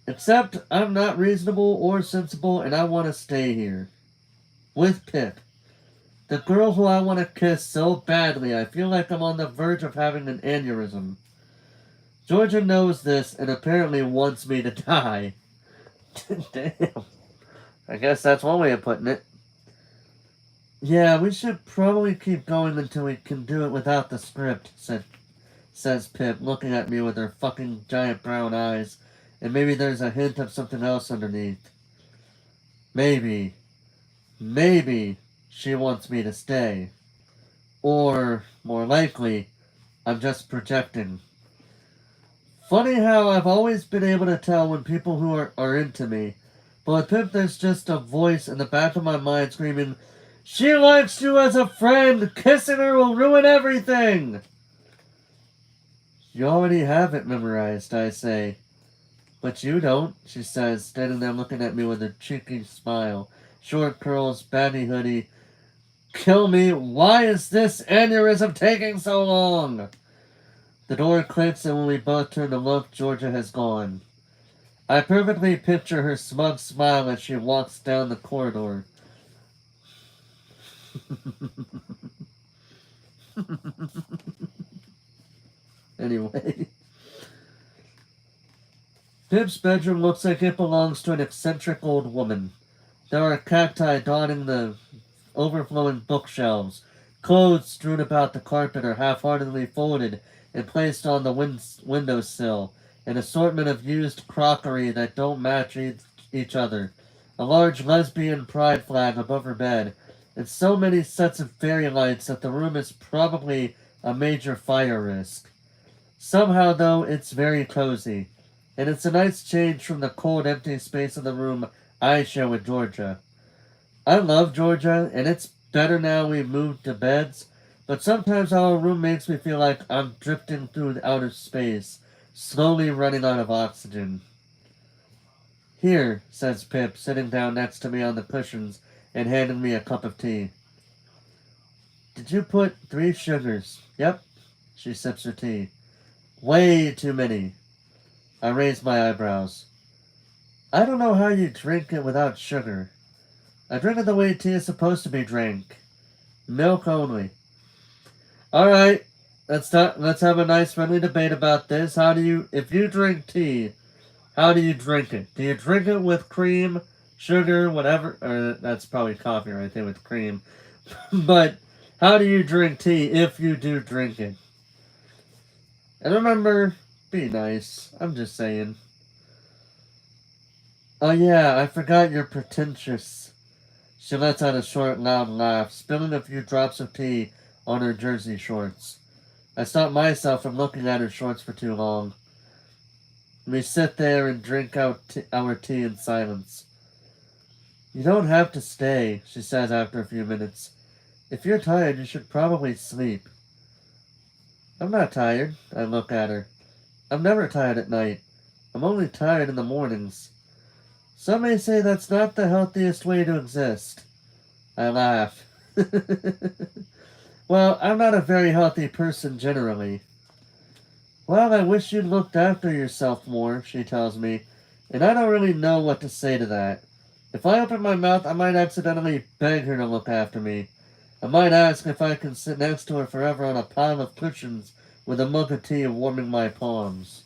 Except I'm not reasonable or sensible and I want to stay here. With Pip. The girl who I want to kiss so badly I feel like I'm on the verge of having an aneurysm. Georgia knows this and apparently wants me to die. Damn. I guess that's one way of putting it. Yeah, we should probably keep going until we can do it without the script, says Pip, looking at me with her fucking giant brown eyes, and maybe there's a hint of something else underneath. Maybe she wants me to stay. Or, more likely, I'm just projecting. Funny how I've always been able to tell when people who are into me, but with Pip there's just a voice in the back of my mind screaming, "She likes you as a friend! Kissing her will ruin everything!" You already have it memorized, I say. But you don't, she says, standing there looking at me with a cheeky smile. Short curls, baggy hoodie, Kill me. Why is this aneurysm taking so long? The door clicks, and when we both turn to look, Georgia has gone. I perfectly picture her smug smile as she walks down the corridor. Anyway. Pip's bedroom looks like it belongs to an eccentric old woman. There are cacti dotting the overflowing bookshelves. Clothes strewn about the carpet are half-heartedly folded and placed on the windowsill. An assortment of used crockery that don't match each other. A large lesbian pride flag above her bed. And so many sets of fairy lights that the room is probably a major fire risk. Somehow, though, it's very cozy. And it's a nice change from the cold, empty space of the room I share with Georgia. I love Georgia, and it's better now we've moved to beds, but sometimes our room makes me feel like I'm drifting through outer space, slowly running out of oxygen. Here, says Pip, sitting down next to me on the cushions and handing me a cup of tea. Did you put 3 sugars? Yep. She sips her tea. Way too many. I raise my eyebrows. I don't know how you drink it without sugar. I drink it the way tea is supposed to be drank. Milk only. Alright, let's have a nice friendly debate about this. If you drink tea, how do you drink it? Do you drink it with cream, sugar, whatever? Or that's probably coffee right there with cream. But how do you drink tea if you do drink it? And remember, be nice. I'm just saying. Oh yeah, I forgot you're pretentious. She lets out a short, loud laugh, spilling a few drops of tea on her jersey shorts. I stop myself from looking at her shorts for too long. We sit there and drink our tea in silence. You don't have to stay, she says after a few minutes. If you're tired, you should probably sleep. I'm not tired, I look at her. I'm never tired at night. I'm only tired in the mornings. Some may say that's not the healthiest way to exist. I laugh. Well, I'm not a very healthy person generally. Well, I wish you'd looked after yourself more, she tells me, and I don't really know what to say to that. If I open my mouth, I might accidentally beg her to look after me. I might ask if I can sit next to her forever on a pile of cushions with a mug of tea warming my palms.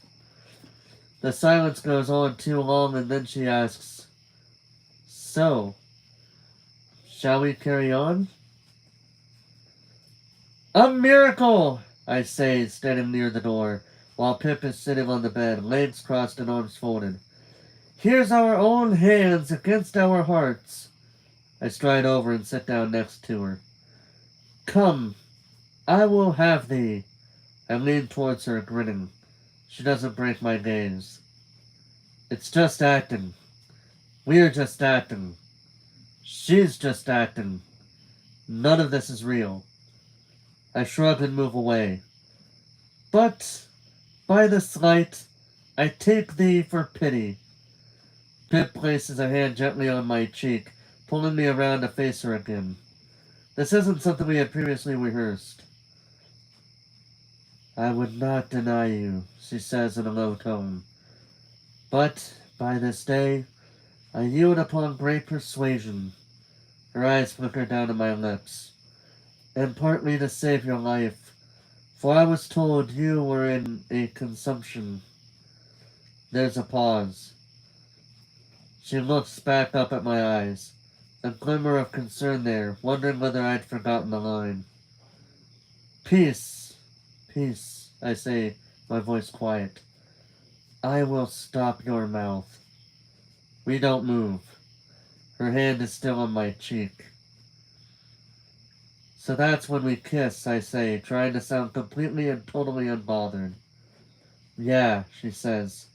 The silence goes on too long, and then she asks, So, shall we carry on? A miracle! I say, standing near the door, while Pip is sitting on the bed, legs crossed and arms folded. Here's our own hands against our hearts. I stride over and sit down next to her. Come, I will have thee. I lean towards her, grinning. She doesn't break my gaze. It's just acting. We're just acting. She's just acting. None of this is real. I shrug and move away. But, by this light, I take thee for pity. Pip places a hand gently on my cheek, pulling me around to face her again. This isn't something we had previously rehearsed. I would not deny you, she says in a low tone. But, by this day, I yield upon great persuasion. Her eyes flicker down to my lips. And partly to save your life, for I was told you were in a consumption. There's a pause. She looks back up at my eyes, a glimmer of concern there, wondering whether I'd forgotten the line. Peace, peace, I say, my voice quiet. I will stop your mouth. We don't move. Her hand is still on my cheek. So that's when we kiss, I say, trying to sound completely and totally unbothered. Yeah, she says.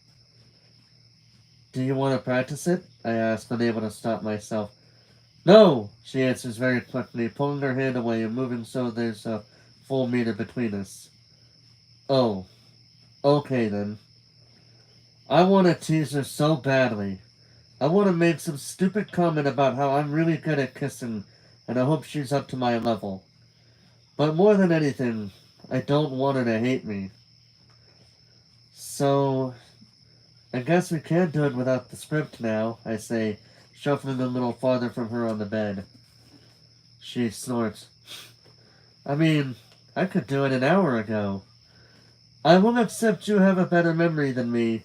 Do you want to practice it? I ask, unable to stop myself. No, she answers very quickly, pulling her hand away and moving so there's a full meter between us. Oh, okay then. I want to tease her so badly. I want to make some stupid comment about how I'm really good at kissing, and I hope she's up to my level. But more than anything, I don't want her to hate me. So, I guess we can't do it without the script now, I say, shuffling a little farther from her on the bed. She snorts. I mean, I could do it an hour ago. I will accept you have a better memory than me,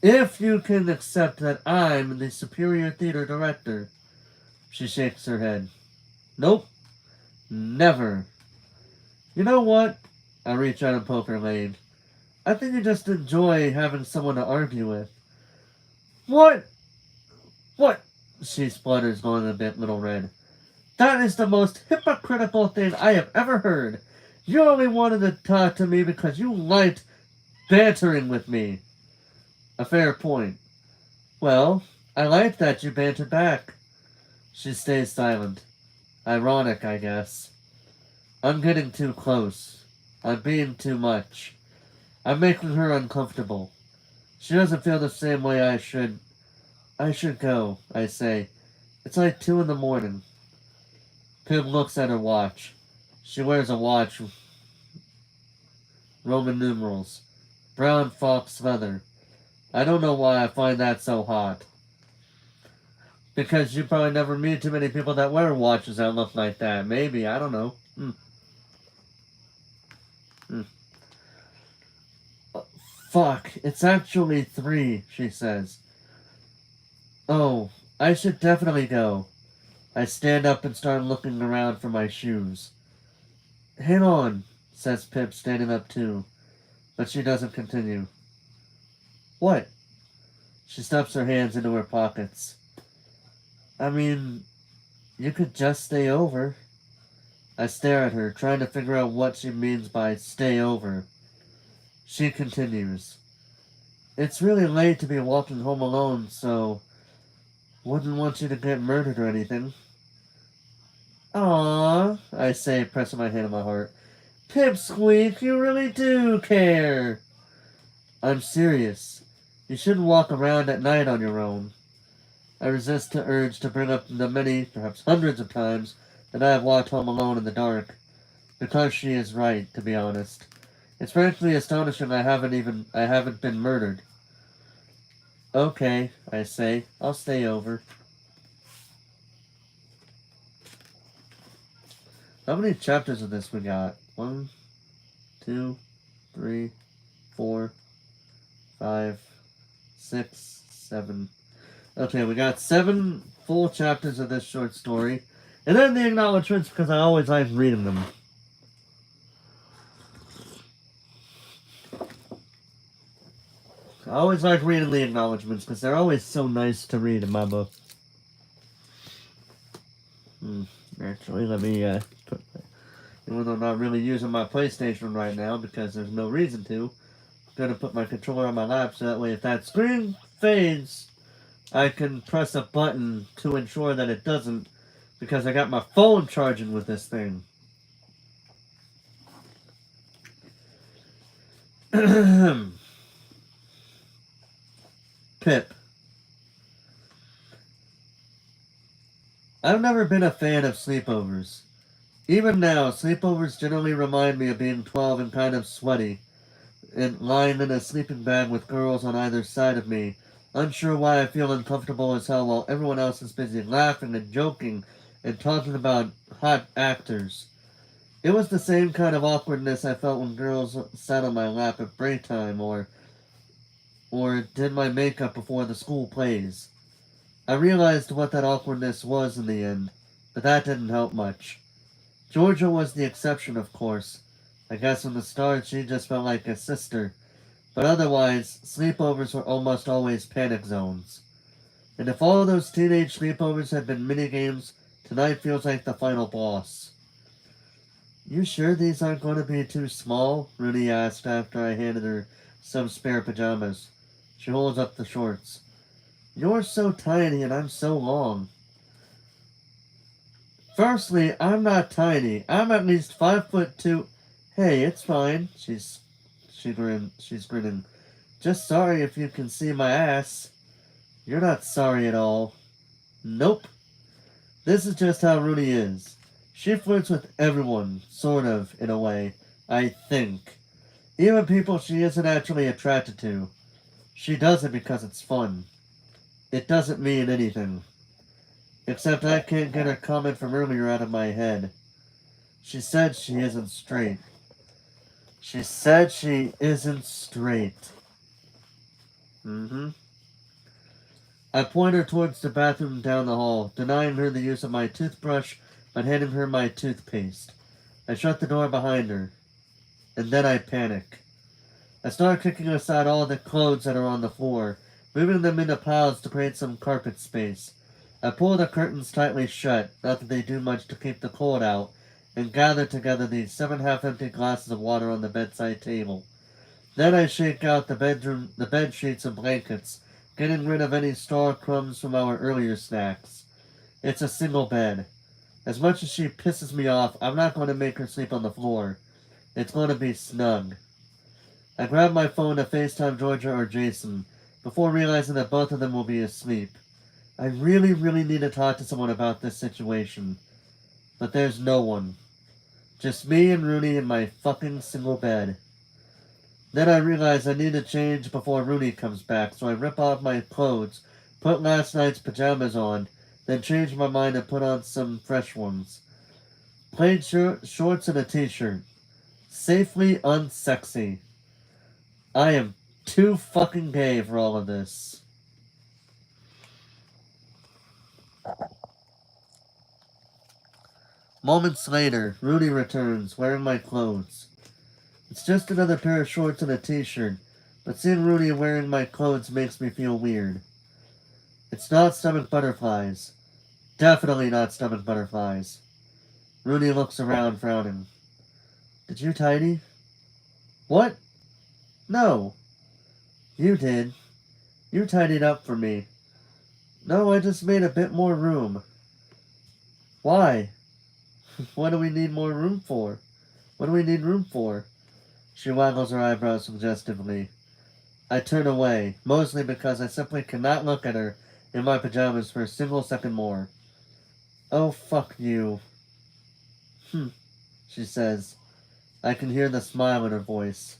if you can accept that I'm the superior theater director. She shakes her head. Nope, never. You know what? I reach out and poke her leg. I think you just enjoy having someone to argue with. What? What? She splutters, going a bit little red. That is the most hypocritical thing I have ever heard. You only wanted to talk to me because you liked bantering with me. A fair point. Well, I like that you bantered back. She stays silent. Ironic, I guess. I'm getting too close. I'm being too much. I'm making her uncomfortable. She doesn't feel the same way I should. I should go, I say. It's like 2 in the morning. Pip looks at her watch. She wears a watch. Roman numerals. Brown fox leather. I don't know why I find that so hot. Because you probably never meet too many people that wear watches that look like that. Maybe, I don't know. Fuck, it's actually 3, she says. Oh, I should definitely go. I stand up and start looking around for my shoes. Hang on, says Pip, standing up too. But she doesn't continue. What? She stuffs her hands into her pockets. I mean, you could just stay over. I stare at her, trying to figure out what she means by stay over. She continues. It's really late to be walking home alone, so wouldn't want you to get murdered or anything. Aww, I say, pressing my hand on my heart. Pipsqueak, you really do care. I'm serious. You shouldn't walk around at night on your own. I resist the urge to bring up the many, perhaps hundreds of times that I have walked home alone in the dark. Because she is right, to be honest. It's frankly astonishing I haven't been murdered. Okay, I say. I'll stay over. How many chapters of this we got? 1, 2, 3, 4, 5, 6, 7. Okay, we got 7 full chapters of this short story. And then the acknowledgements, because I always like reading them. I always like reading the acknowledgements, because they're always so nice to read in my book. Actually, let me, even though I'm not really using my PlayStation right now, because there's no reason to, I'm going to put my controller on my lap, so that way if that screen fades, I can press a button to ensure that it doesn't, because I got my phone charging with this thing. Pip. I've never been a fan of sleepovers. Even now, sleepovers generally remind me of being 12 and kind of sweaty, and lying in a sleeping bag with girls on either side of me, unsure why I feel uncomfortable as hell while everyone else is busy laughing and joking and talking about hot actors. It was the same kind of awkwardness I felt when girls sat on my lap at break time or did my makeup before the school plays. I realized what that awkwardness was in the end, but that didn't help much. Georgia was the exception, of course. I guess from the start she just felt like a sister, but otherwise, sleepovers were almost always panic zones. And if all those teenage sleepovers had been minigames, tonight feels like the final boss. You sure these aren't going to be too small? Rudy asked after I handed her some spare pajamas. She holds up the shorts. You're so tiny and I'm so long. Firstly, I'm not tiny. I'm at least 5'2". Hey, it's fine. She's grinning. Just sorry if you can see my ass. You're not sorry at all. Nope. This is just how Rooney is. She flirts with everyone, sort of, in a way, I think. Even people she isn't actually attracted to. She does it because it's fun. It doesn't mean anything. Except I can't get her comment from earlier out of my head. She said she isn't straight. She said she isn't straight. I point her towards the bathroom down the hall, denying her the use of my toothbrush, but handing her my toothpaste. I shut the door behind her. And then I panic. I start kicking aside all the clothes that are on the floor, moving them into piles to create some carpet space. I pull the curtains tightly shut, not that they do much to keep the cold out, and gather together these 7 half-empty glasses of water on the bedside table. Then I shake out the bed sheets and blankets, getting rid of any straw crumbs from our earlier snacks. It's a single bed. As much as she pisses me off, I'm not going to make her sleep on the floor. It's going to be snug. I grab my phone to FaceTime Georgia or Jason, before realizing that both of them will be asleep. I really, really need to talk to someone about this situation. But there's no one. Just me and Rooney in my fucking single bed. Then I realize I need to change before Rooney comes back, so I rip off my clothes, put last night's pajamas on, then change my mind and put on some fresh ones. Plain shorts and a t-shirt. Safely unsexy. I am too fucking gay for all of this. Moments later, Rudy returns, wearing my clothes. It's just another pair of shorts and a t-shirt, but seeing Rudy wearing my clothes makes me feel weird. It's not stomach butterflies. Definitely not stomach butterflies. Rudy looks around, frowning. Did you tidy? What? No. You did. You tidied up for me. No, I just made a bit more room. Why? What do we need more room for? What do we need room for? She waggles her eyebrows suggestively. I turn away, mostly because I simply cannot look at her in my pajamas for a single second more. Oh, fuck you. She says. I can hear the smile in her voice.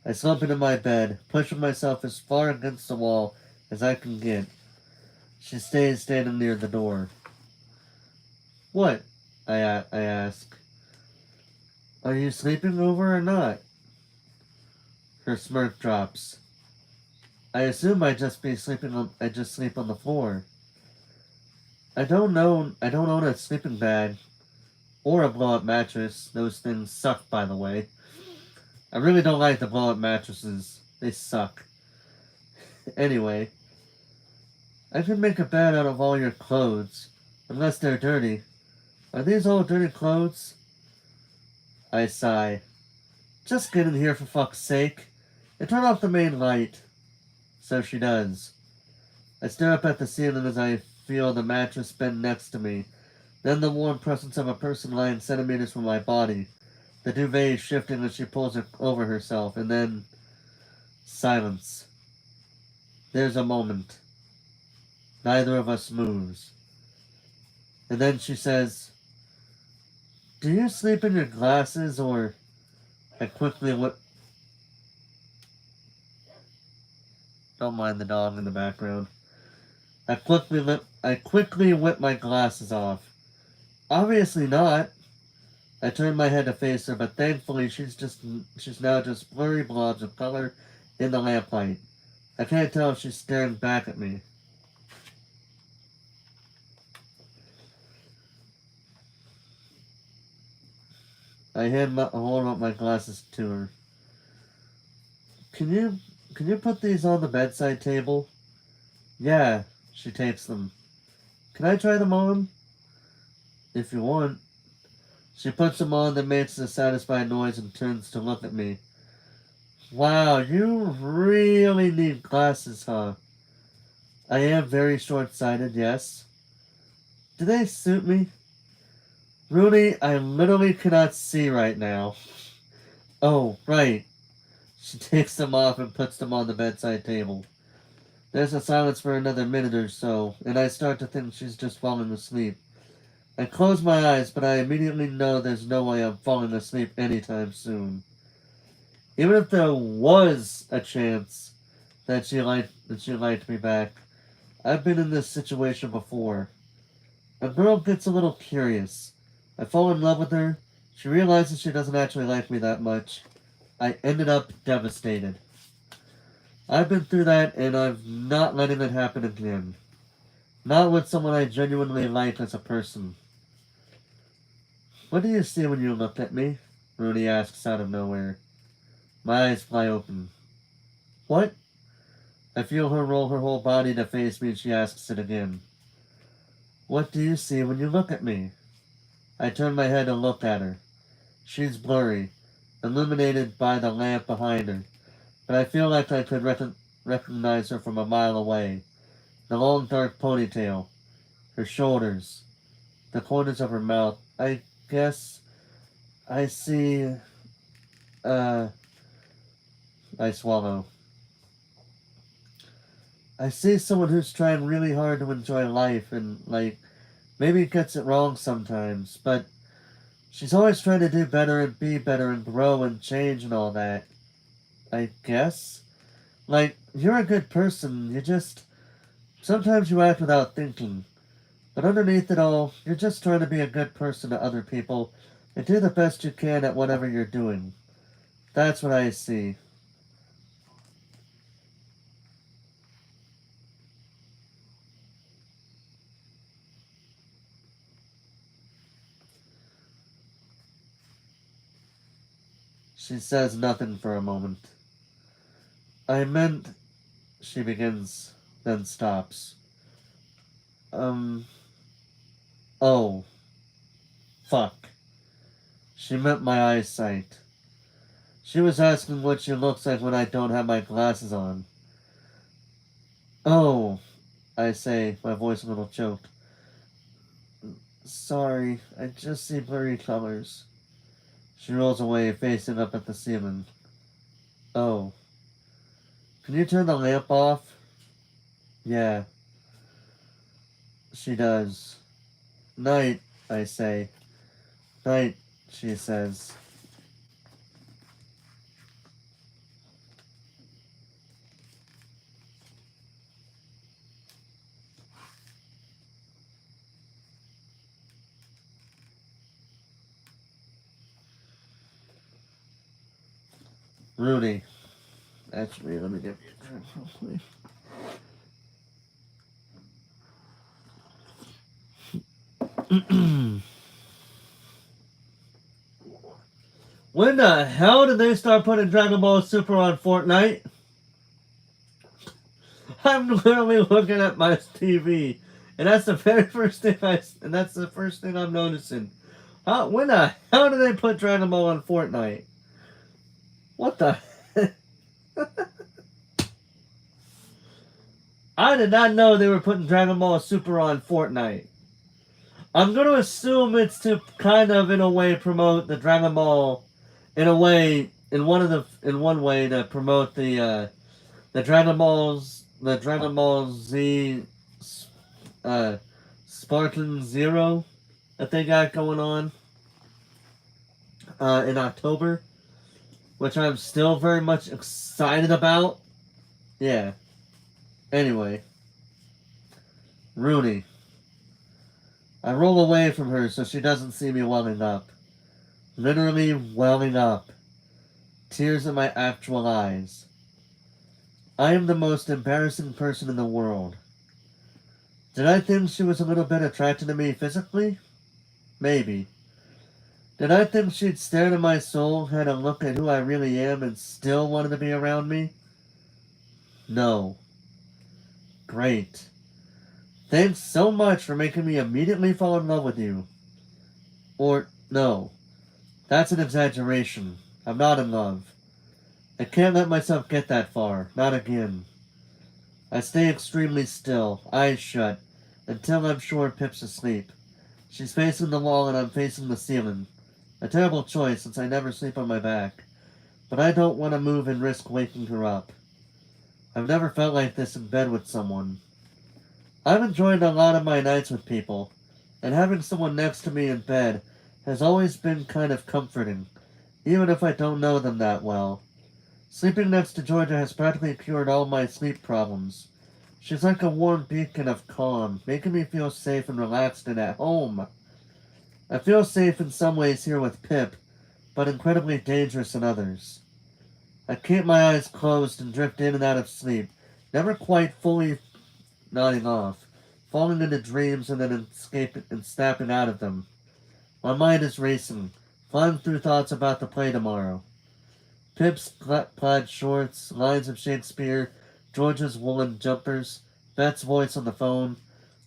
I slump into my bed, pushing myself as far against the wall as I can get. She stays standing near the door. What? I ask. Are you sleeping over or not? Her smirk drops. I assume I just sleep on the floor. I don't own a sleeping bag or a blow-up mattress. Those things suck, by the way. I really don't like the blow-up mattresses. They suck. Anyway, I can make a bed out of all your clothes, unless they're dirty. Are these all dirty clothes? I sigh. Just get in here for fuck's sake, and turn off the main light. So she does. I stare up at the ceiling as I feel the mattress bend next to me, then the warm presence of a person lying centimeters from my body, the duvet shifting as she pulls it over herself, and then silence. There's a moment. Neither of us moves. And then she says, do you sleep in your glasses, or... I quickly whip... Don't mind the dog in the background. I quickly whip my glasses off. Obviously not. I turn my head to face her, but thankfully she's now just blurry blobs of color in the lamplight. I can't tell if she's staring back at me. I hold up my glasses to her. Can you put these on the bedside table? Yeah, she takes them. Can I try them on? If you want. She puts them on, then makes a satisfied noise and turns to look at me. Wow, you really need glasses, huh? I am very short-sighted, yes. Do they suit me? Rudy, I literally cannot see right now. Oh, right. She takes them off and puts them on the bedside table. There's a silence for another minute or so, and I start to think she's just falling asleep. I close my eyes, but I immediately know there's no way I'm falling asleep anytime soon. Even if there was a chance that she liked me back, I've been in this situation before. A girl gets a little curious. I fall in love with her. She realizes she doesn't actually like me that much. I ended up devastated. I've been through that, and I'm not letting it happen again. Not with someone I genuinely like as a person. What do you see when you look at me? Rooney asks out of nowhere. My eyes fly open. What? I feel her roll her whole body to face me, and she asks it again. What do you see when you look at me? I turn my head and look at her. She's blurry, illuminated by the lamp behind her, but I feel like I could recognize her from a mile away. The long dark ponytail, her shoulders, the corners of her mouth. I guess I see, I swallow. I see someone who's trying really hard to enjoy life and, maybe gets it wrong sometimes, but she's always trying to do better and be better and grow and change and all that. I guess? You're a good person, sometimes you act without thinking. But underneath it all, you're just trying to be a good person to other people and do the best you can at whatever you're doing. That's what I see. She says nothing for a moment. I meant, she begins, then stops. Oh. Fuck. She meant my eyesight. She was asking what she looks like when I don't have my glasses on. Oh, I say, my voice a little choked. Sorry, I just see blurry colors. She rolls away, facing up at the ceiling. Oh. Can you turn the lamp off? Yeah. She does. Night, I say. Night, she says. Rudy. Actually, let me give you a drink real quick. When the hell did they start putting Dragon Ball Super on Fortnite? I'm literally looking at my TV, and that's the very first thing that's the first thing I'm noticing. When the hell did they put Dragon Ball on Fortnite? What the? I did not know they were putting Dragon Ball Super on Fortnite. I'm gonna assume it's to kind of, in a way, promote the Dragon Ball. In one way to promote the Dragon Ball Z, Spartan Zero that they got going on in October, which I'm still very much excited about. Yeah. Anyway, Rooney. I roll away from her so she doesn't see me welling up. Literally welling up. Tears in my actual eyes. I am the most embarrassing person in the world. Did I think she was a little bit attracted to me physically? Maybe. Did I think she'd stare into my soul, had a look at who I really am, and still wanted to be around me? No. Great. Thanks so much for making me immediately fall in love with you. Or, no. That's an exaggeration. I'm not in love. I can't let myself get that far. Not again. I stay extremely still, eyes shut, until I'm sure Pip's asleep. She's facing the wall and I'm facing the ceiling. A terrible choice since I never sleep on my back. But I don't want to move and risk waking her up. I've never felt like this in bed with someone. I've enjoyed a lot of my nights with people, and having someone next to me in bed has always been kind of comforting, even if I don't know them that well. Sleeping next to Georgia has practically cured all my sleep problems. She's like a warm beacon of calm, making me feel safe and relaxed and at home. I feel safe in some ways here with Pip, but incredibly dangerous in others. I keep my eyes closed and drift in and out of sleep, never quite fully nodding off, falling into dreams and then escaping and snapping out of them. My mind is racing, flying through thoughts about the play tomorrow. Pip's plaid shorts, lines of Shakespeare, George's woolen jumpers, Beth's voice on the phone,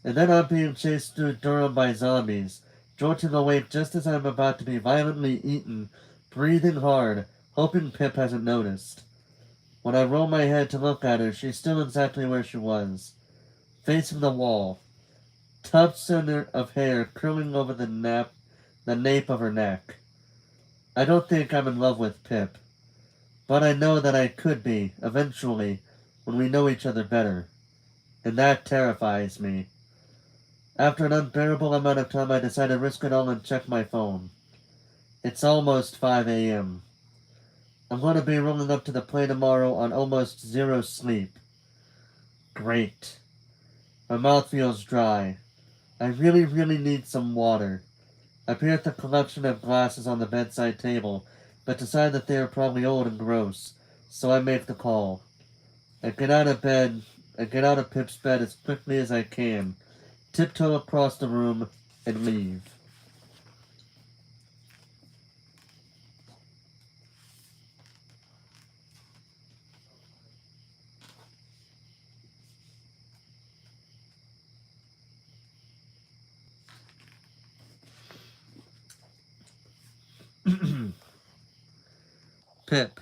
and then I'm being chased through Durham by zombies, jolting awake just as I'm about to be violently eaten, breathing hard, hoping Pip hasn't noticed. When I roll my head to look at her, she's still exactly where she was, facing the wall, tufts of hair curling over the nape of her neck. I don't think I'm in love with Pip, but I know that I could be, eventually, when we know each other better, and that terrifies me. After an unbearable amount of time, I decide to risk it all and check my phone. It's almost 5 a.m. I'm going to be rolling up to the play tomorrow on almost zero sleep. Great. My mouth feels dry. I really, really need some water. I peer at the collection of glasses on the bedside table, but decide that they are probably old and gross, so I make the call. I get out of bed, I get out of Pip's bed as quickly as I can, tiptoe across the room, and leave. Pip.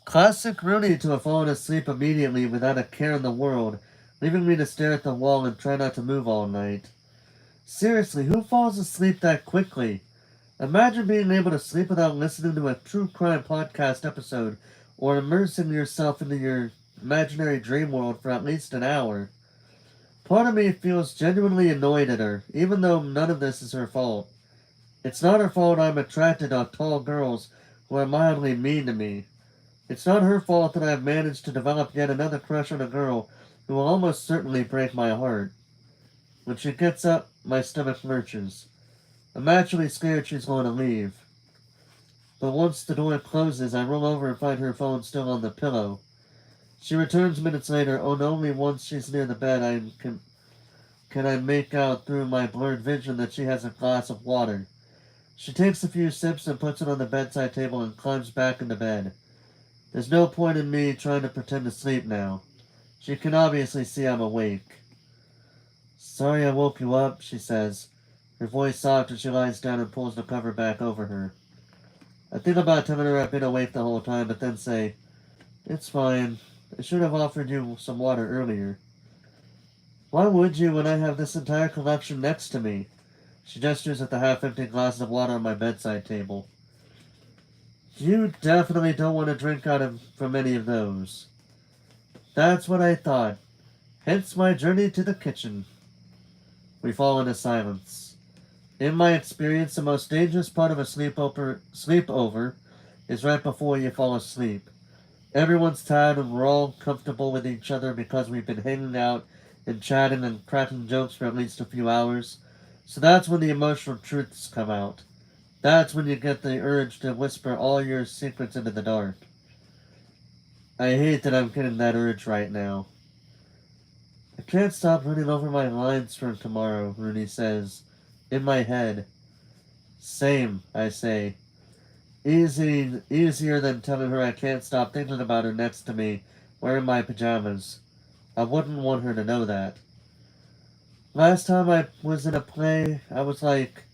Classic Rooney to have fallen asleep immediately without a care in the world, leaving me to stare at the wall and try not to move all night. Seriously, who falls asleep that quickly? Imagine being able to sleep without listening to a true crime podcast episode or immersing yourself into your imaginary dream world for at least an hour. Part of me feels genuinely annoyed at her, even though none of this is her fault. It's not her fault I'm attracted to tall girls who are mildly mean to me. It's not her fault that I've managed to develop yet another crush on a girl who will almost certainly break my heart. When she gets up, my stomach lurches. I'm actually scared she's going to leave. But once the door closes, I roll over and find her phone still on the pillow. She returns minutes later, and only once she's near the bed can I make out through my blurred vision that she has a glass of water. She takes a few sips and puts it on the bedside table and climbs back into bed. There's no point in me trying to pretend to sleep now. She can obviously see I'm awake. Sorry I woke you up, she says, her voice soft as she lies down and pulls the cover back over her. I think about telling her I've been awake the whole time, but then say, it's fine. I should have offered you some water earlier. Why would you when I have this entire collection next to me? She gestures at the half-empty glass of water on my bedside table. You definitely don't want to drink from any of those. That's what I thought. Hence my journey to the kitchen. We fall into silence. In my experience, the most dangerous part of a sleepover is right before you fall asleep. Everyone's tired and we're all comfortable with each other because we've been hanging out and chatting and cracking jokes for at least a few hours. So that's when the emotional truths come out. That's when you get the urge to whisper all your secrets into the dark. I hate that I'm getting that urge right now. I can't stop running over my lines for tomorrow, Rooney says. In my head. Same, I say. Easier than telling her I can't stop thinking about her next to me, wearing my pajamas. I wouldn't want her to know that. Last time I was in a play, I was like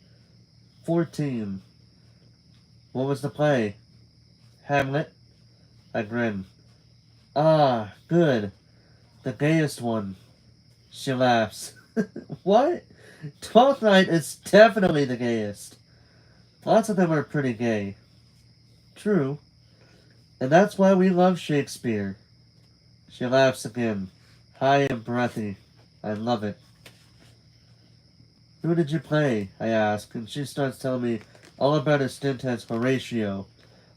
14. What was the play? Hamlet? I grin. Ah, good. The gayest one. She laughs. What? Twelfth Night is definitely the gayest. Lots of them are pretty gay. True. And that's why we love Shakespeare. She laughs again. High and breathy. I love it. Who did you play? I ask, and she starts telling me all about her stint as Horatio,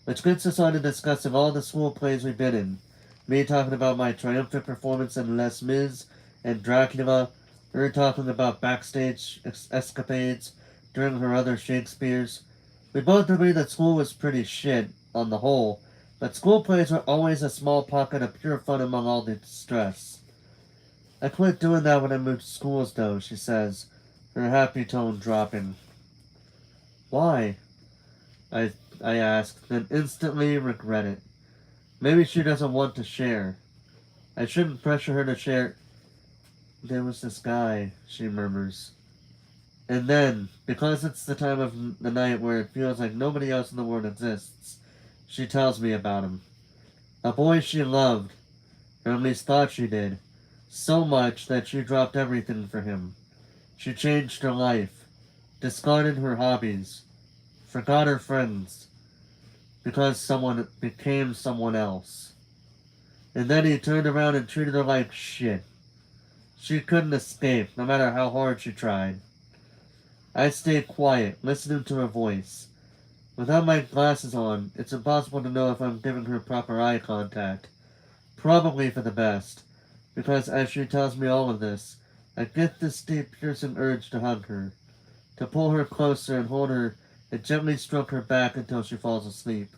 which gets us on to discussing all the school plays we've been in. Me talking about my triumphant performance in Les Mis and Dracula, her talking about backstage escapades during her other Shakespeare's. We both agree that school was pretty shit on the whole, but school plays were always a small pocket of pure fun among all the stress. I quit doing that when I moved schools, though, she says, her happy tone dropping. Why? I, I ask, then instantly regret it. Maybe she doesn't want to share. I shouldn't pressure her to share. There was this guy, she murmurs. And then, because it's the time of the night where it feels like nobody else in the world exists, she tells me about him. A boy she loved, or at least thought she did, so much that she dropped everything for him. She changed her life, discarded her hobbies, forgot her friends, because someone became someone else. And then he turned around and treated her like shit. She couldn't escape, no matter how hard she tried. I stayed quiet, listening to her voice. Without my glasses on, it's impossible to know if I'm giving her proper eye contact. Probably for the best, because as she tells me all of this, I get this deep, piercing urge to hug her, to pull her closer and hold her and gently stroke her back until she falls asleep.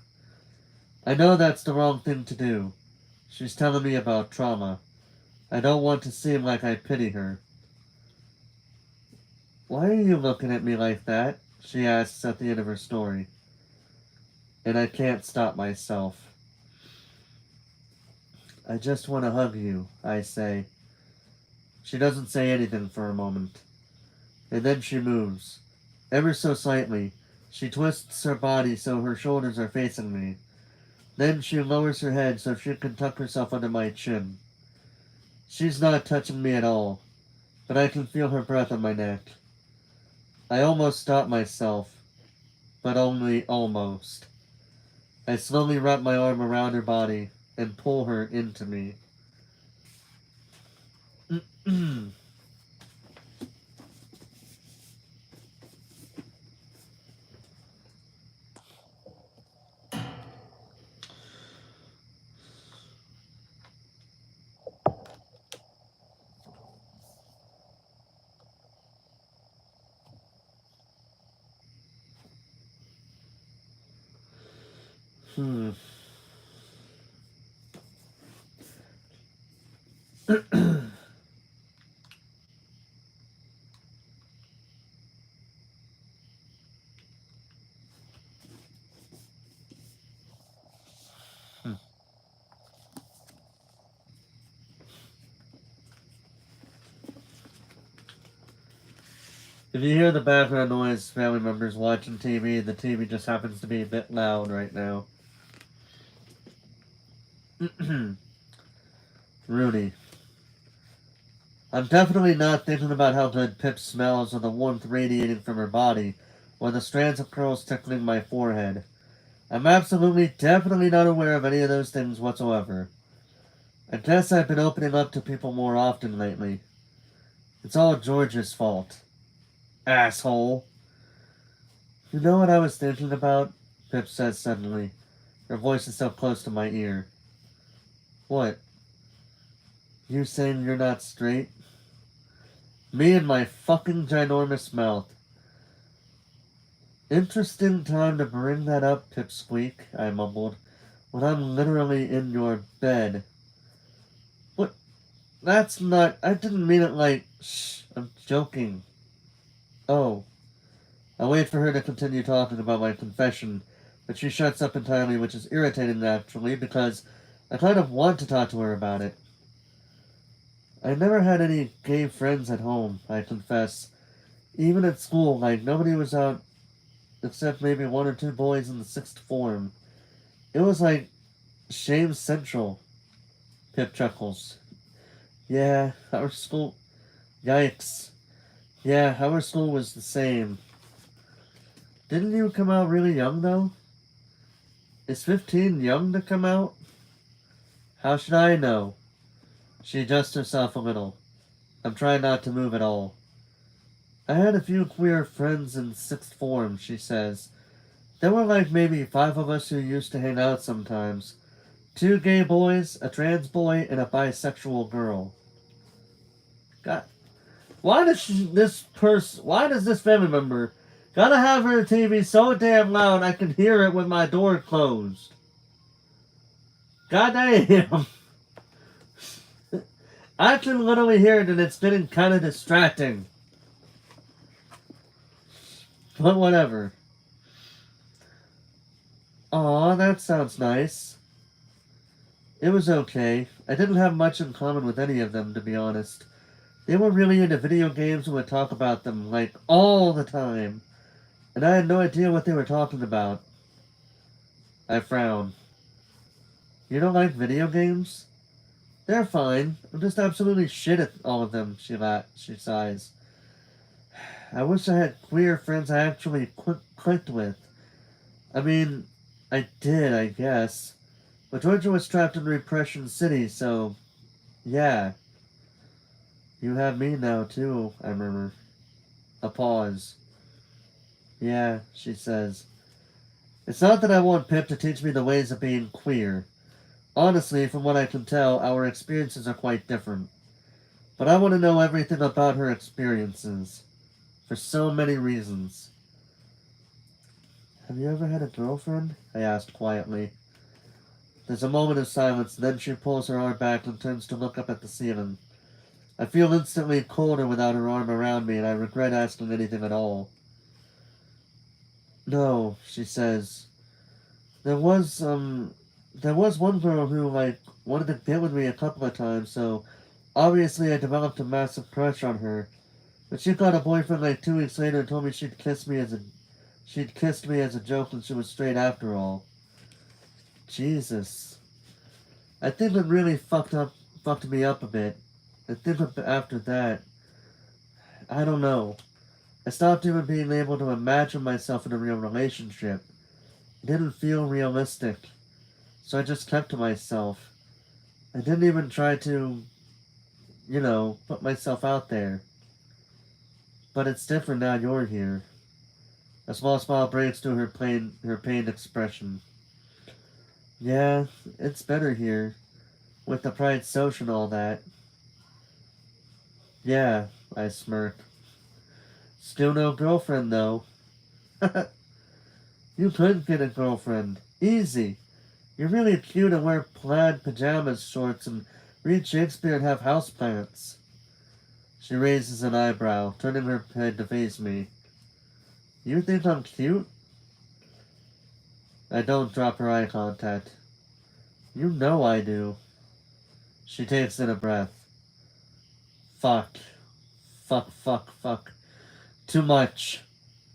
I know that's the wrong thing to do. She's telling me about trauma. I don't want to seem like I pity her. Why are you looking at me like that? She asks at the end of her story. And I can't stop myself. I just want to hug you, I say. She doesn't say anything for a moment. And then she moves. Ever so slightly, she twists her body so her shoulders are facing me. Then she lowers her head so she can tuck herself under my chin. She's not touching me at all, but I can feel her breath on my neck. I almost stop myself, but only almost. I slowly wrap my arm around her body and pull her into me. If you hear the background noise, family members watching TV, the TV just happens to be a bit loud right now. Rudy. I'm definitely not thinking about how good Pip smells or the warmth radiating from her body or the strands of curls tickling my forehead. I'm absolutely, definitely not aware of any of those things whatsoever. I guess I've been opening up to people more often lately. It's all George's fault. Asshole. You know what I was thinking about? Pip says suddenly. Her voice is so close to my ear. What? You saying you're not straight? Me and my fucking ginormous mouth. Interesting time to bring that up, Pipsqueak, I mumbled, when I'm literally in your bed. What? That's not... I didn't mean it like... Shh, I'm joking. Oh. I wait for her to continue talking about my confession, but she shuts up entirely, which is irritating, actually, because I kind of want to talk to her about it. I never had any gay friends at home, I confess. Even at school, like, nobody was out except maybe one or two boys in the sixth form. It was like shame central. Pip chuckles. Yeah, our school... Yikes. Yeah, our school was the same. Didn't you come out really young, though? Is 15 young to come out? How should I know? She adjusts herself a little. I'm trying not to move at all. I had a few queer friends in sixth form, she says. There were like maybe 5 of us who used to hang out sometimes. 2 gay boys, a trans boy, and a bisexual girl. God, why does this family member gotta have her TV so damn loud I can hear it with my door closed? God damn. I can literally hear it and it's getting kind of distracting. But whatever. Aw, that sounds nice. It was okay. I didn't have much in common with any of them, to be honest. They were really into video games and would talk about them, like, all the time. And I had no idea what they were talking about. I frowned. You don't like video games? They're fine. I'm just absolutely shit at all of them, she sighs. I wish I had queer friends I actually clicked with. I mean, I did, I guess. But Georgia was trapped in Repression City, so... yeah. You have me now, too, I murmur. A pause. Yeah, she says. It's not that I want Pip to teach me the ways of being queer. Honestly, from what I can tell, our experiences are quite different. But I want to know everything about her experiences. For so many reasons. Have you ever had a girlfriend? I asked quietly. There's a moment of silence, then she pulls her arm back and turns to look up at the ceiling. I feel instantly colder without her arm around me, and I regret asking anything at all. No, she says. There was one girl who, wanted to get with me a couple of times, so obviously I developed a massive crush on her. But she got a boyfriend like 2 weeks later and told me she'd kissed me as a joke and she was straight after all. Jesus. I think it really fucked me up a bit. I think after that, I don't know. I stopped even being able to imagine myself in a real relationship. It didn't feel realistic. So I just kept to myself. I didn't even try to, put myself out there. But it's different now you're here. A small smile breaks to her pained expression. Yeah, it's better here. With the Pride Social and all that. Yeah, I smirked. Still no girlfriend, though. You could get a girlfriend. Easy. You're really cute and wear plaid pajamas, shorts, and read Shakespeare and have houseplants. She raises an eyebrow, turning her head to face me. You think I'm cute? I don't drop her eye contact. You know I do. She takes in a breath. Fuck. Fuck, fuck, fuck. Too much.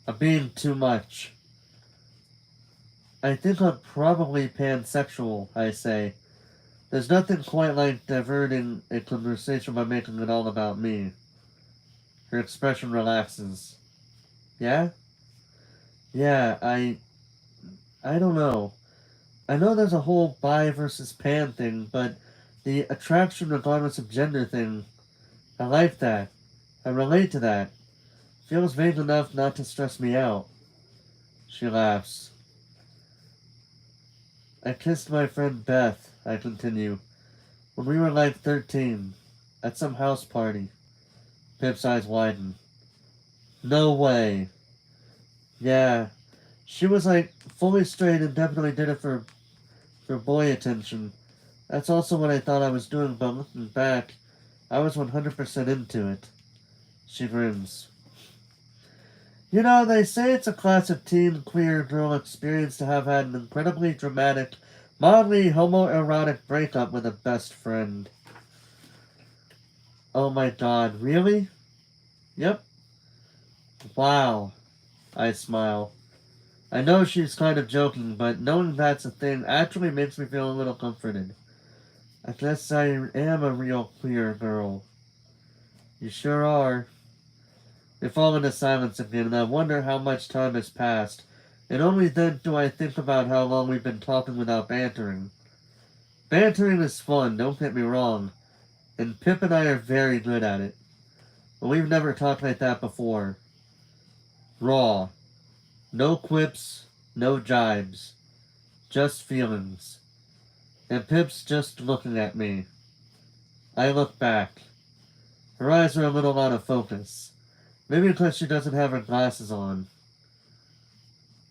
I'm being too much. I think I'm probably pansexual, I say. There's nothing quite like diverting a conversation by making it all about me. Her expression relaxes. Yeah? Yeah, I don't know. I know there's a whole bi versus pan thing, but the attraction regardless of gender thing, I like that. I relate to that. Feels vague enough not to stress me out. She laughs. I kissed my friend Beth, I continue, when we were like 13, at some house party. Pip's eyes widen. No way. Yeah. She was like fully straight and definitely did it for boy attention. That's also what I thought I was doing, but looking back, I was 100% into it. She grins. You know, they say it's a classic teen queer girl experience to have had an incredibly dramatic, mildly homoerotic breakup with a best friend. Oh my god, really? Yep. Wow. I smile. I know she's kind of joking, but knowing that's a thing actually makes me feel a little comforted. I guess I am a real queer girl. You sure are. We fall into silence again, and I wonder how much time has passed, and only then do I think about how long we've been talking without bantering. Bantering is fun, don't get me wrong, and Pip and I are very good at it, but we've never talked like that before. Raw. No quips, no jibes. Just feelings. And Pip's just looking at me. I look back. Her eyes are a little out of focus. Maybe because she doesn't have her glasses on.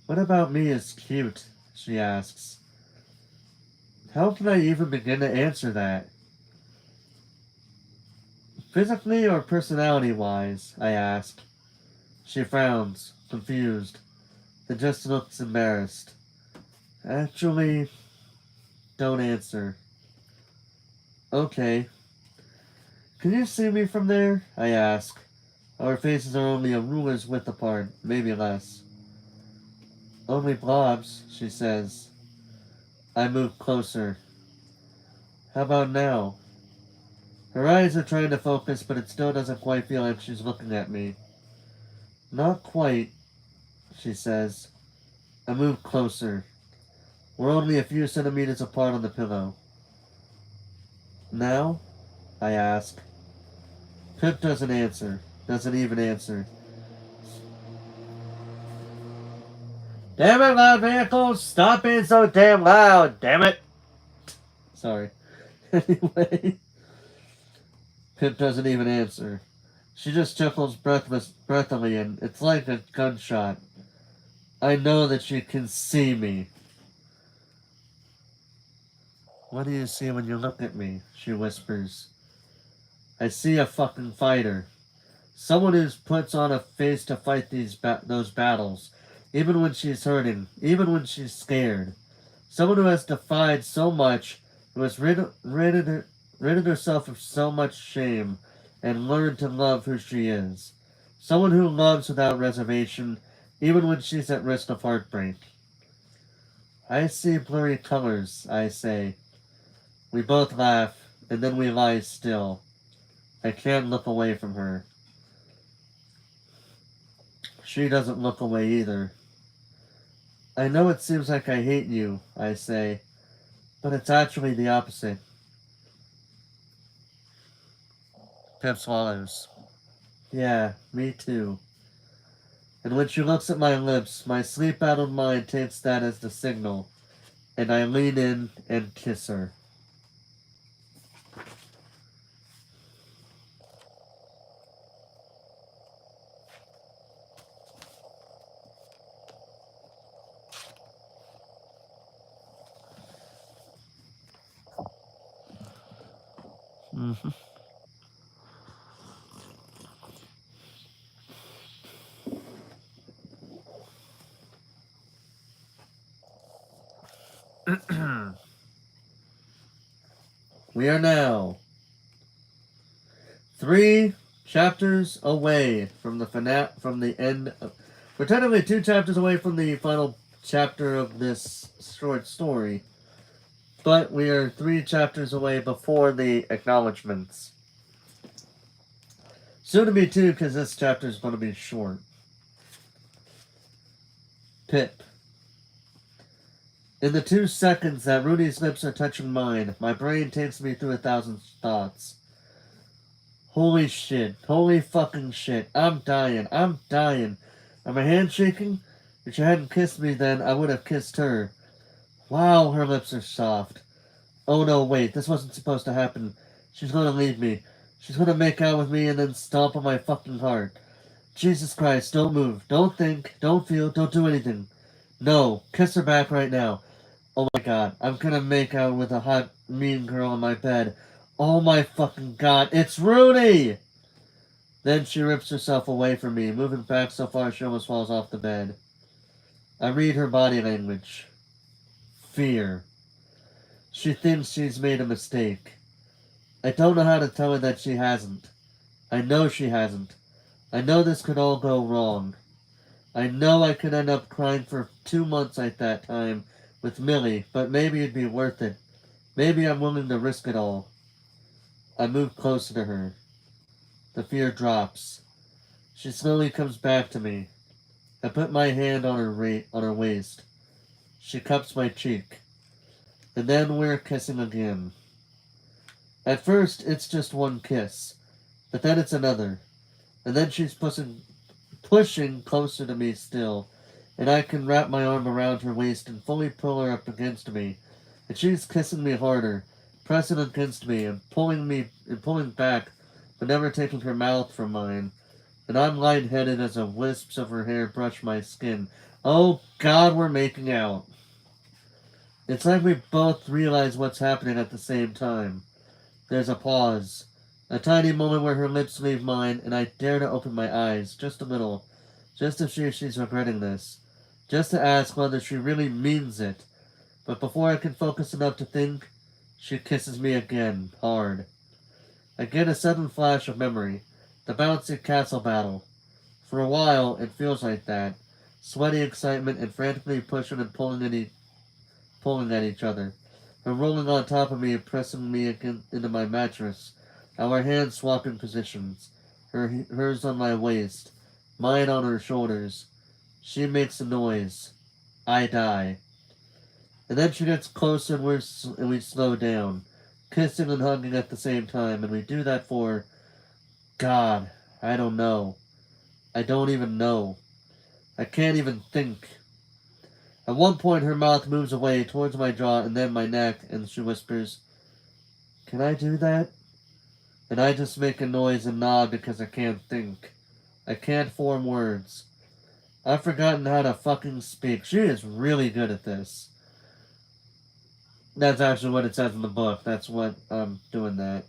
What about me is cute? She asks. How can I even begin to answer that? Physically or personality-wise? I ask. She frowns, confused, then just looks embarrassed. Actually, don't answer. Okay. Can you see me from there? I ask. Our faces are only a ruler's width apart, maybe less. Only blobs, she says. I move closer. How about now? Her eyes are trying to focus, but it still doesn't quite feel like she's looking at me. Not quite, she says. I move closer. We're only a few centimeters apart on the pillow. Now? I ask. Pip doesn't answer. Doesn't even answer. Damn it, loud vehicles! Stop being so damn loud, damn it! Sorry. Anyway. Pip doesn't even answer. She just chuckles breathily, and it's like a gunshot. I know that she can see me. What do you see when you look at me? She whispers. I see a fucking fighter. Someone who puts on a face to fight those battles, even when she's hurting, even when she's scared. Someone who has defied so much, who has ridded herself of so much shame, and learned to love who she is. Someone who loves without reservation, even when she's at risk of heartbreak. I see blurry colors, I say. We both laugh, and then we lie still. I can't look away from her. She doesn't look away either. I know it seems like I hate you, I say, but it's actually the opposite. Pip swallows. Yeah, me too. And when she looks at my lips, my sleep-addled mind takes that as the signal, and I lean in and kiss her. Mm-hmm. We are now 3 chapters away from the end. We're technically 2 chapters away from the final chapter of this short story, but we are 3 chapters away before the acknowledgments. Soon to be 2 because this chapter is going to be short. Pip. In the 2 seconds that Rudy's lips are touching mine, my brain takes me through 1,000 thoughts. Holy shit. Holy fucking shit. I'm dying. I'm dying. Are my hands shaking? If she hadn't kissed me then, I would have kissed her. Wow, her lips are soft. Oh no, wait, this wasn't supposed to happen. She's gonna leave me. She's gonna make out with me and then stomp on my fucking heart. Jesus Christ, don't move. Don't think. Don't feel. Don't do anything. No, kiss her back right now. Oh my god, I'm gonna make out with a hot, mean girl in my bed. Oh my fucking god, it's Rudy! Then she rips herself away from me, moving back so far she almost falls off the bed. I read her body language. Fear. She thinks she's made a mistake. I don't know how to tell her that she hasn't. I know she hasn't. I know this could all go wrong. I know I could end up crying for 2 months at that time with Millie, but maybe it'd be worth it. Maybe I'm willing to risk it all. I move closer to her. The fear drops. She slowly comes back to me. I put my hand on her waist. She cups my cheek. And then we're kissing again. At first, it's just one kiss. But then it's another. And then she's pushing closer to me still, and I can wrap my arm around her waist and fully pull her up against me, and she's kissing me harder, pressing against me and pulling back, but never taking her mouth from mine. And I'm lightheaded as the wisps of her hair brush my skin. Oh God, we're making out. It's like we both realize what's happening at the same time. There's a pause. A tiny moment where her lips leave mine, and I dare to open my eyes, just a little, just to see if she's regretting this, just to ask whether she really means it. But before I can focus enough to think, she kisses me again, hard. I get a sudden flash of memory, the bouncy castle battle. For a while, it feels like that, sweaty excitement and frantically pushing and pulling at each other. Her rolling on top of me and pressing me into my mattress, our hands swapping positions, hers on my waist, mine on her shoulders. She makes a noise. I die. And then she gets closer and we slow down, kissing and hugging at the same time, and we do that for, God, I don't know. I don't even know. I can't even think. At one point, her mouth moves away towards my jaw and then my neck, and she whispers, "Can I do that?" And I just make a noise and nod because I can't think. I can't form words. I've forgotten how to fucking speak. She is really good at this. That's actually what it says in the book. That's what I'm doing that.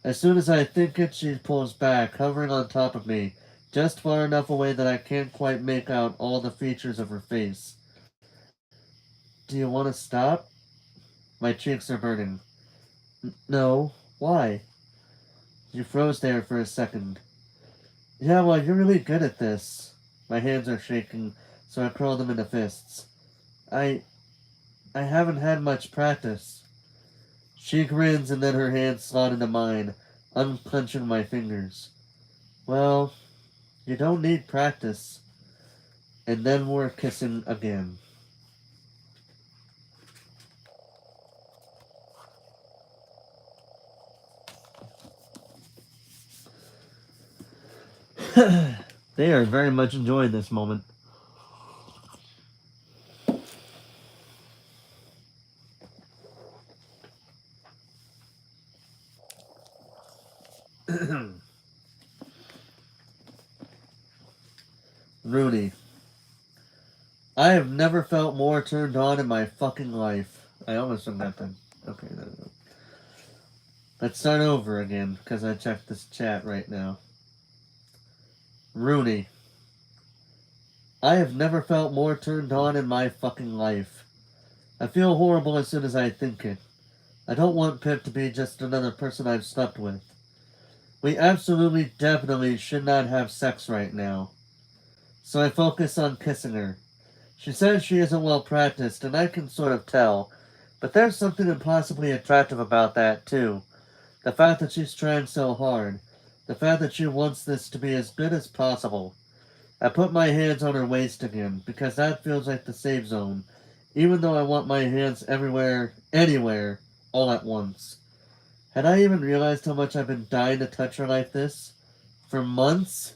As soon as I think it, she pulls back, hovering on top of me, just far enough away that I can't quite make out all the features of her face. Do you want to stop? My cheeks are burning. No. Why? You froze there for a second. Yeah, well, you're really good at this. My hands are shaking, so I curl them into fists. I haven't had much practice. She grins and then her hands slide into mine, unclenching my fingers. Well, you don't need practice. And then we're kissing again. They are very much enjoying this moment. Rooney. I have never felt more turned on in my fucking life. I almost forgot that. Okay, there we go. Let's start over again, because I checked this chat right now. Rooney. I have never felt more turned on in my fucking life. I feel horrible as soon as I think it. I don't want Pip to be just another person I've slept with. We absolutely, definitely should not have sex right now. So I focus on kissing her. She says she isn't well practiced, and I can sort of tell, but there's something impossibly attractive about that, too. The fact that she's trying so hard. The fact that she wants this to be as good as possible. I put my hands on her waist again, because that feels like the safe zone, even though I want my hands everywhere, anywhere, all at once. Had I even realized how much I've been dying to touch her like this? For months?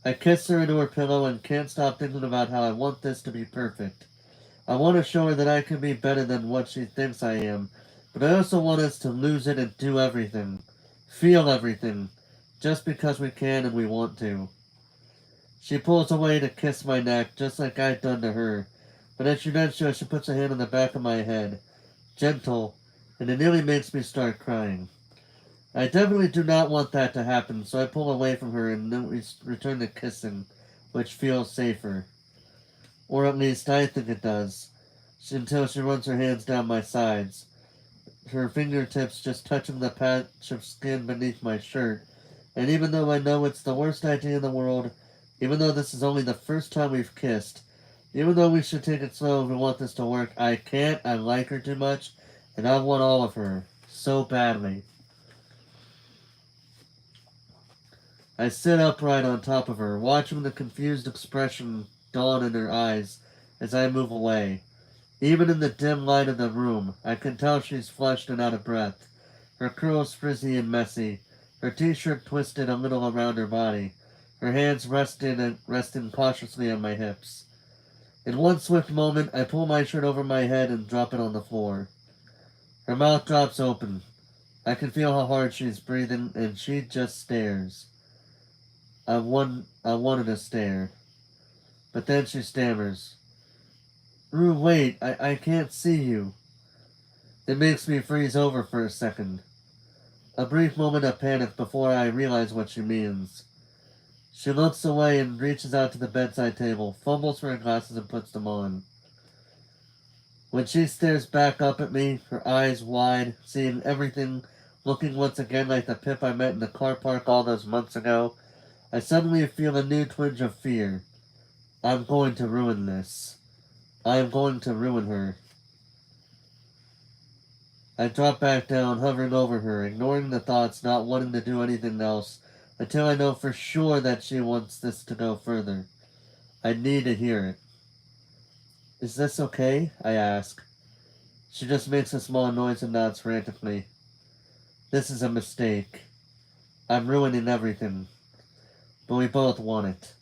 I kiss her into her pillow and can't stop thinking about how I want this to be perfect. I want to show her that I can be better than what she thinks I am, but I also want us to lose it and do everything. Feel everything. Just because we can and we want to. She pulls away to kiss my neck, just like I'd done to her, but as she does so, she puts a hand on the back of my head. Gentle, and it nearly makes me start crying. I definitely do not want that to happen, so I pull away from her and then we return to kissing, which feels safer. Or at least I think it does, until she runs her hands down my sides, her fingertips just touching the patch of skin beneath my shirt. And even though I know it's the worst idea in the world, even though this is only the first time we've kissed, even though we should take it slow if we want this to work, I can't. I like her too much, and I want all of her. So badly. I sit upright on top of her, watching the confused expression dawn in her eyes as I move away. Even in the dim light of the room, I can tell she's flushed and out of breath, her curls frizzy and messy, her t-shirt twisted a little around her body, her hands resting cautiously on my hips. In one swift moment, I pull my shirt over my head and drop it on the floor. Her mouth drops open. I can feel how hard she's breathing, and she just stares. I wanted to stare. But then she stammers. Rue, wait, I can't see you. It makes me freeze over for a second. A brief moment of panic before I realize what she means. She looks away and reaches out to the bedside table, fumbles for her glasses and puts them on. When she stares back up at me, her eyes wide, seeing everything, looking once again like the Pip I met in the car park all those months ago, I suddenly feel a new twinge of fear. I'm going to ruin this. I am going to ruin her. I drop back down, hovering over her, ignoring the thoughts, not wanting to do anything else, until I know for sure that she wants this to go further. I need to hear it. Is this okay? I ask. She just makes a small noise and nods frantically. This is a mistake. I'm ruining everything. But we both want it.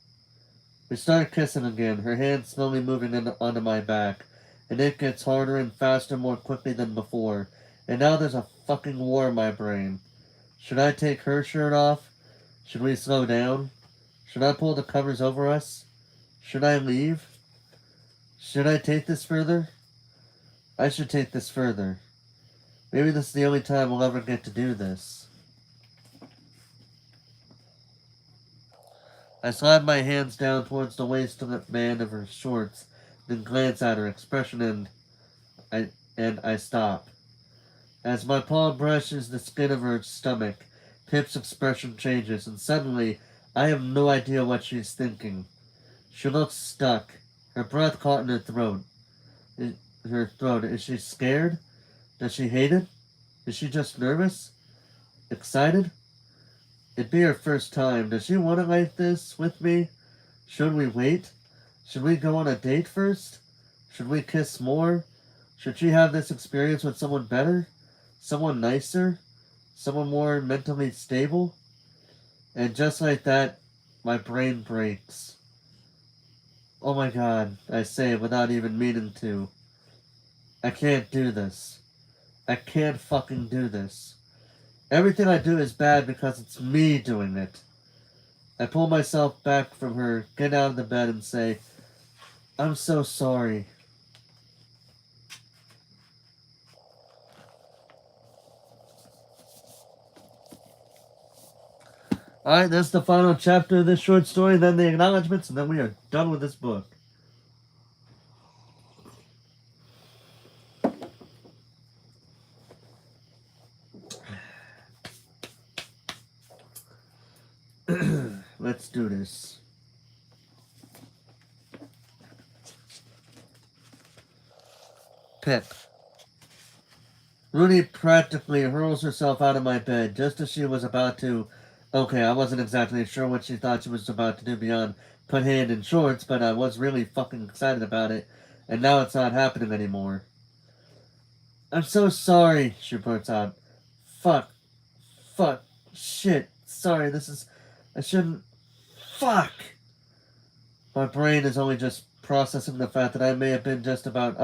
We start kissing again, her hand slowly moving onto my back, and it gets harder and faster more quickly than before, and now there's a fucking war in my brain. Should I take her shirt off? Should we slow down? Should I pull the covers over us? Should I leave? Should I take this further? I should take this further. Maybe this is the only time we'll ever get to do this. I slide my hands down towards the waistband of her shorts, then glance at her expression and I stop. As my palm brushes the skin of her stomach, Pip's expression changes, and suddenly I have no idea what she's thinking. She looks stuck, her breath caught in her throat. Is she scared? Does she hate it? Is she just nervous? Excited? It'd be her first time. Does she want it like this with me? Should we wait? Should we go on a date first? Should we kiss more? Should she have this experience with someone better? Someone nicer? Someone more mentally stable? And just like that, my brain breaks. Oh my god, I say without even meaning to. I can't do this. I can't fucking do this. Everything I do is bad because it's me doing it. I pull myself back from her, get out of the bed and say, I'm so sorry. Alright, that's the final chapter of this short story, then the acknowledgments, and then we are done with this book. Let's do this. Pip. Rooney practically hurls herself out of my bed just as she was about to... Okay, I wasn't exactly sure what she thought she was about to do beyond put hand in shorts, but I was really fucking excited about it, and now it's not happening anymore. I'm so sorry, she blurts out. Fuck. Shit. Sorry, I shouldn't... Fuck! My brain is only just processing the fact that I may have been just about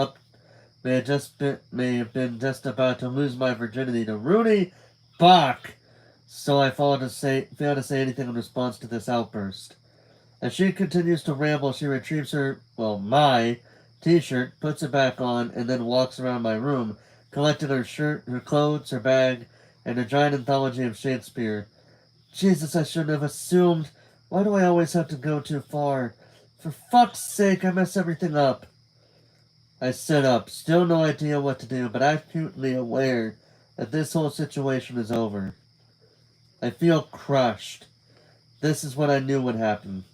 to lose my virginity to Rooney Bach. So I fail to say anything in response to this outburst. As she continues to ramble, she retrieves my t-shirt, puts it back on, and then walks around my room, collecting her shirt, her clothes, her bag, and a giant anthology of Shakespeare. Jesus, I shouldn't have assumed. Why do I always have to go too far? For fuck's sake, I mess everything up. I sit up, still no idea what to do, but acutely aware that this whole situation is over. I feel crushed. This is what I knew would happen.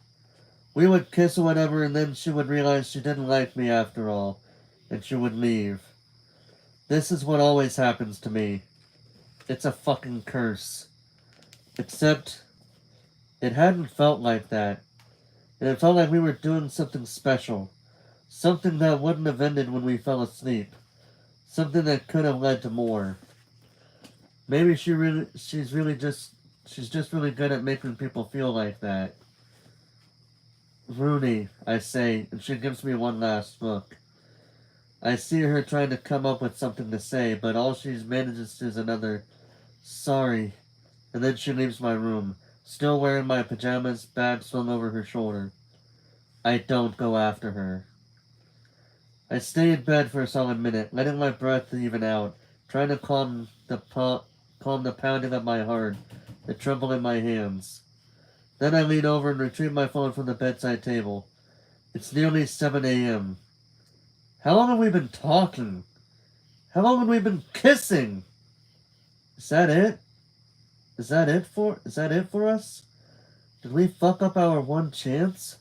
We would kiss or whatever, and then she would realize she didn't like me after all, and she would leave. This is what always happens to me. It's a fucking curse. Except, it hadn't felt like that. And it felt like we were doing something special. Something that wouldn't have ended when we fell asleep. Something that could have led to more. Maybe she's just really good at making people feel like that. Rooney, I say, and she gives me one last look. I see her trying to come up with something to say, but all she manages is another sorry, and then she leaves my room, still wearing my pajamas, bag slung over her shoulder. I don't go after her. I stay in bed for a solid minute, letting my breath even out, trying to calm the pounding of my heart, the tremble in my hands. Then I lean over and retrieve my phone from the bedside table. It's nearly 7 a.m. How long have we been talking? How long have we been kissing? Is that it? Is that it for us? Did we fuck up our one chance?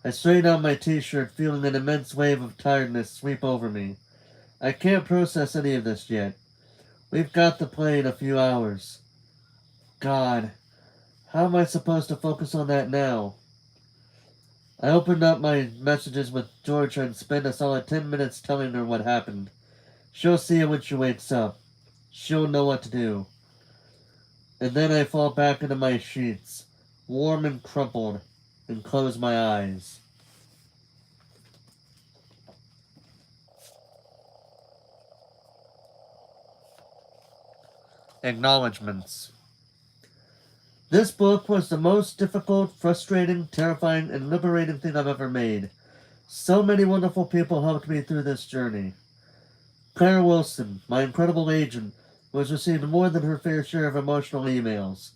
I straighten out my t-shirt, feeling an immense wave of tiredness sweep over me. I can't process any of this yet. We've got to play in a few hours. God, how am I supposed to focus on that now? I opened up my messages with Georgia and spent a solid 10 minutes telling her what happened. She'll see it when she wakes up. She'll know what to do. And then I fall back into my sheets, warm and crumpled, and close my eyes. Acknowledgements. This book was the most difficult, frustrating, terrifying, and liberating thing I've ever made. So many wonderful people helped me through this journey. Claire Wilson, my incredible agent, who has received more than her fair share of emotional emails.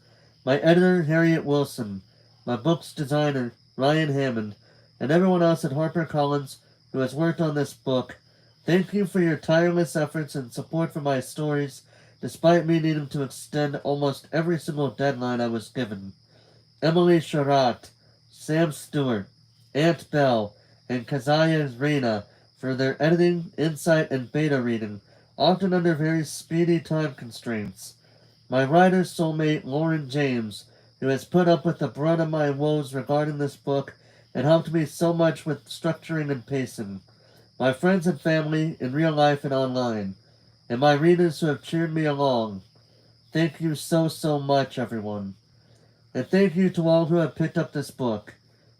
My editor, Harriet Wilson. My book's designer, Ryan Hammond. And everyone else at HarperCollins who has worked on this book. Thank you for your tireless efforts and support for my stories, despite me needing to extend almost every single deadline I was given. Emily Sherratt, Sam Stewart, Aunt Bell, and Kazaya Reina for their editing, insight, and beta reading, often under very speedy time constraints. My writer's soulmate, Lauren James, who has put up with the brunt of my woes regarding this book and helped me so much with structuring and pacing. My friends and family, in real life and online, and my readers who have cheered me along. Thank you so, so much, everyone. And thank you to all who have picked up this book.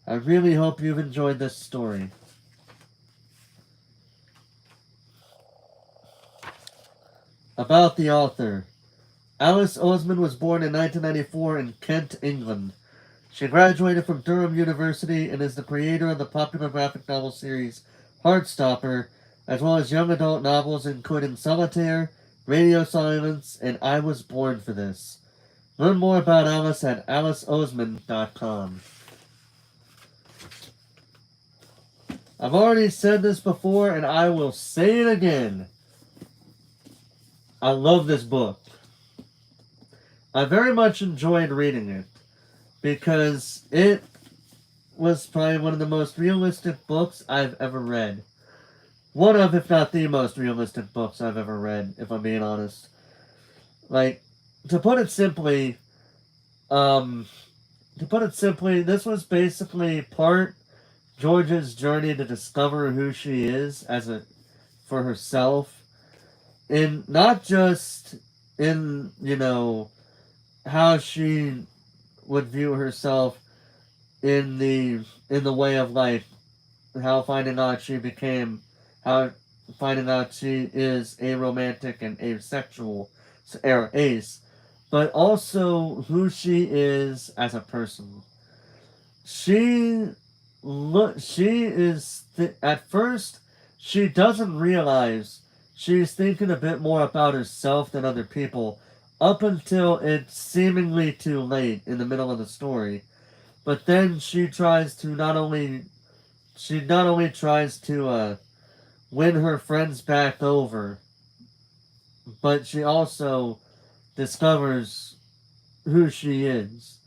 I really hope you've enjoyed this story. About the author. Alice Oseman was born in 1994 in Kent, England. She graduated from Durham University and is the creator of the popular graphic novel series Heartstopper, as well as young adult novels including Solitaire, Radio Silence, and I Was Born for This. Learn more about Alice at aliceoseman.com. I've already said this before, and I will say it again. I love this book. I very much enjoyed reading it because it was probably one of the most realistic books I've ever read. One of, if not the most realistic books I've ever read, if I'm being honest. Like, to put it simply, this was basically part Georgia's journey to discover who she is for herself. And not just in, how she would view herself in the way of life, how finding out she is aromantic and asexual, or ace, but also who she is as a person. At first, she doesn't realize she's thinking a bit more about herself than other people, up until it's seemingly too late in the middle of the story. But then she not only tries to win her friends back over, but she also discovers who she is,